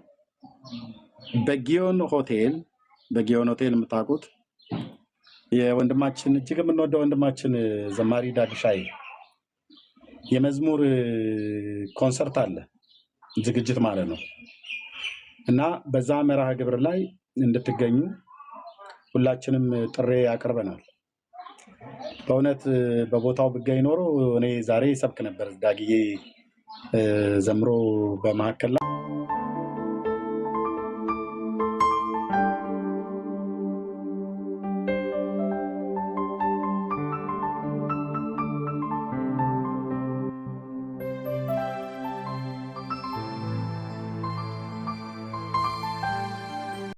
በጊዮን ሆቴል የምታውቁት የወንድማችን እጅግ የምንወደው ወንድማችን ዘማሪ ዳግሻይ የመዝሙር ኮንሰርት አለ፣ ዝግጅት ማለት ነው። እና በዛ መርሃ ግብር ላይ እንድትገኙ ሁላችንም ጥሪ ያቀርበናል። በእውነት በቦታው ብገኝ ኖሮ እኔ ዛሬ ሰብክ ነበር። ዳግዬ ዘምሮ በመካከል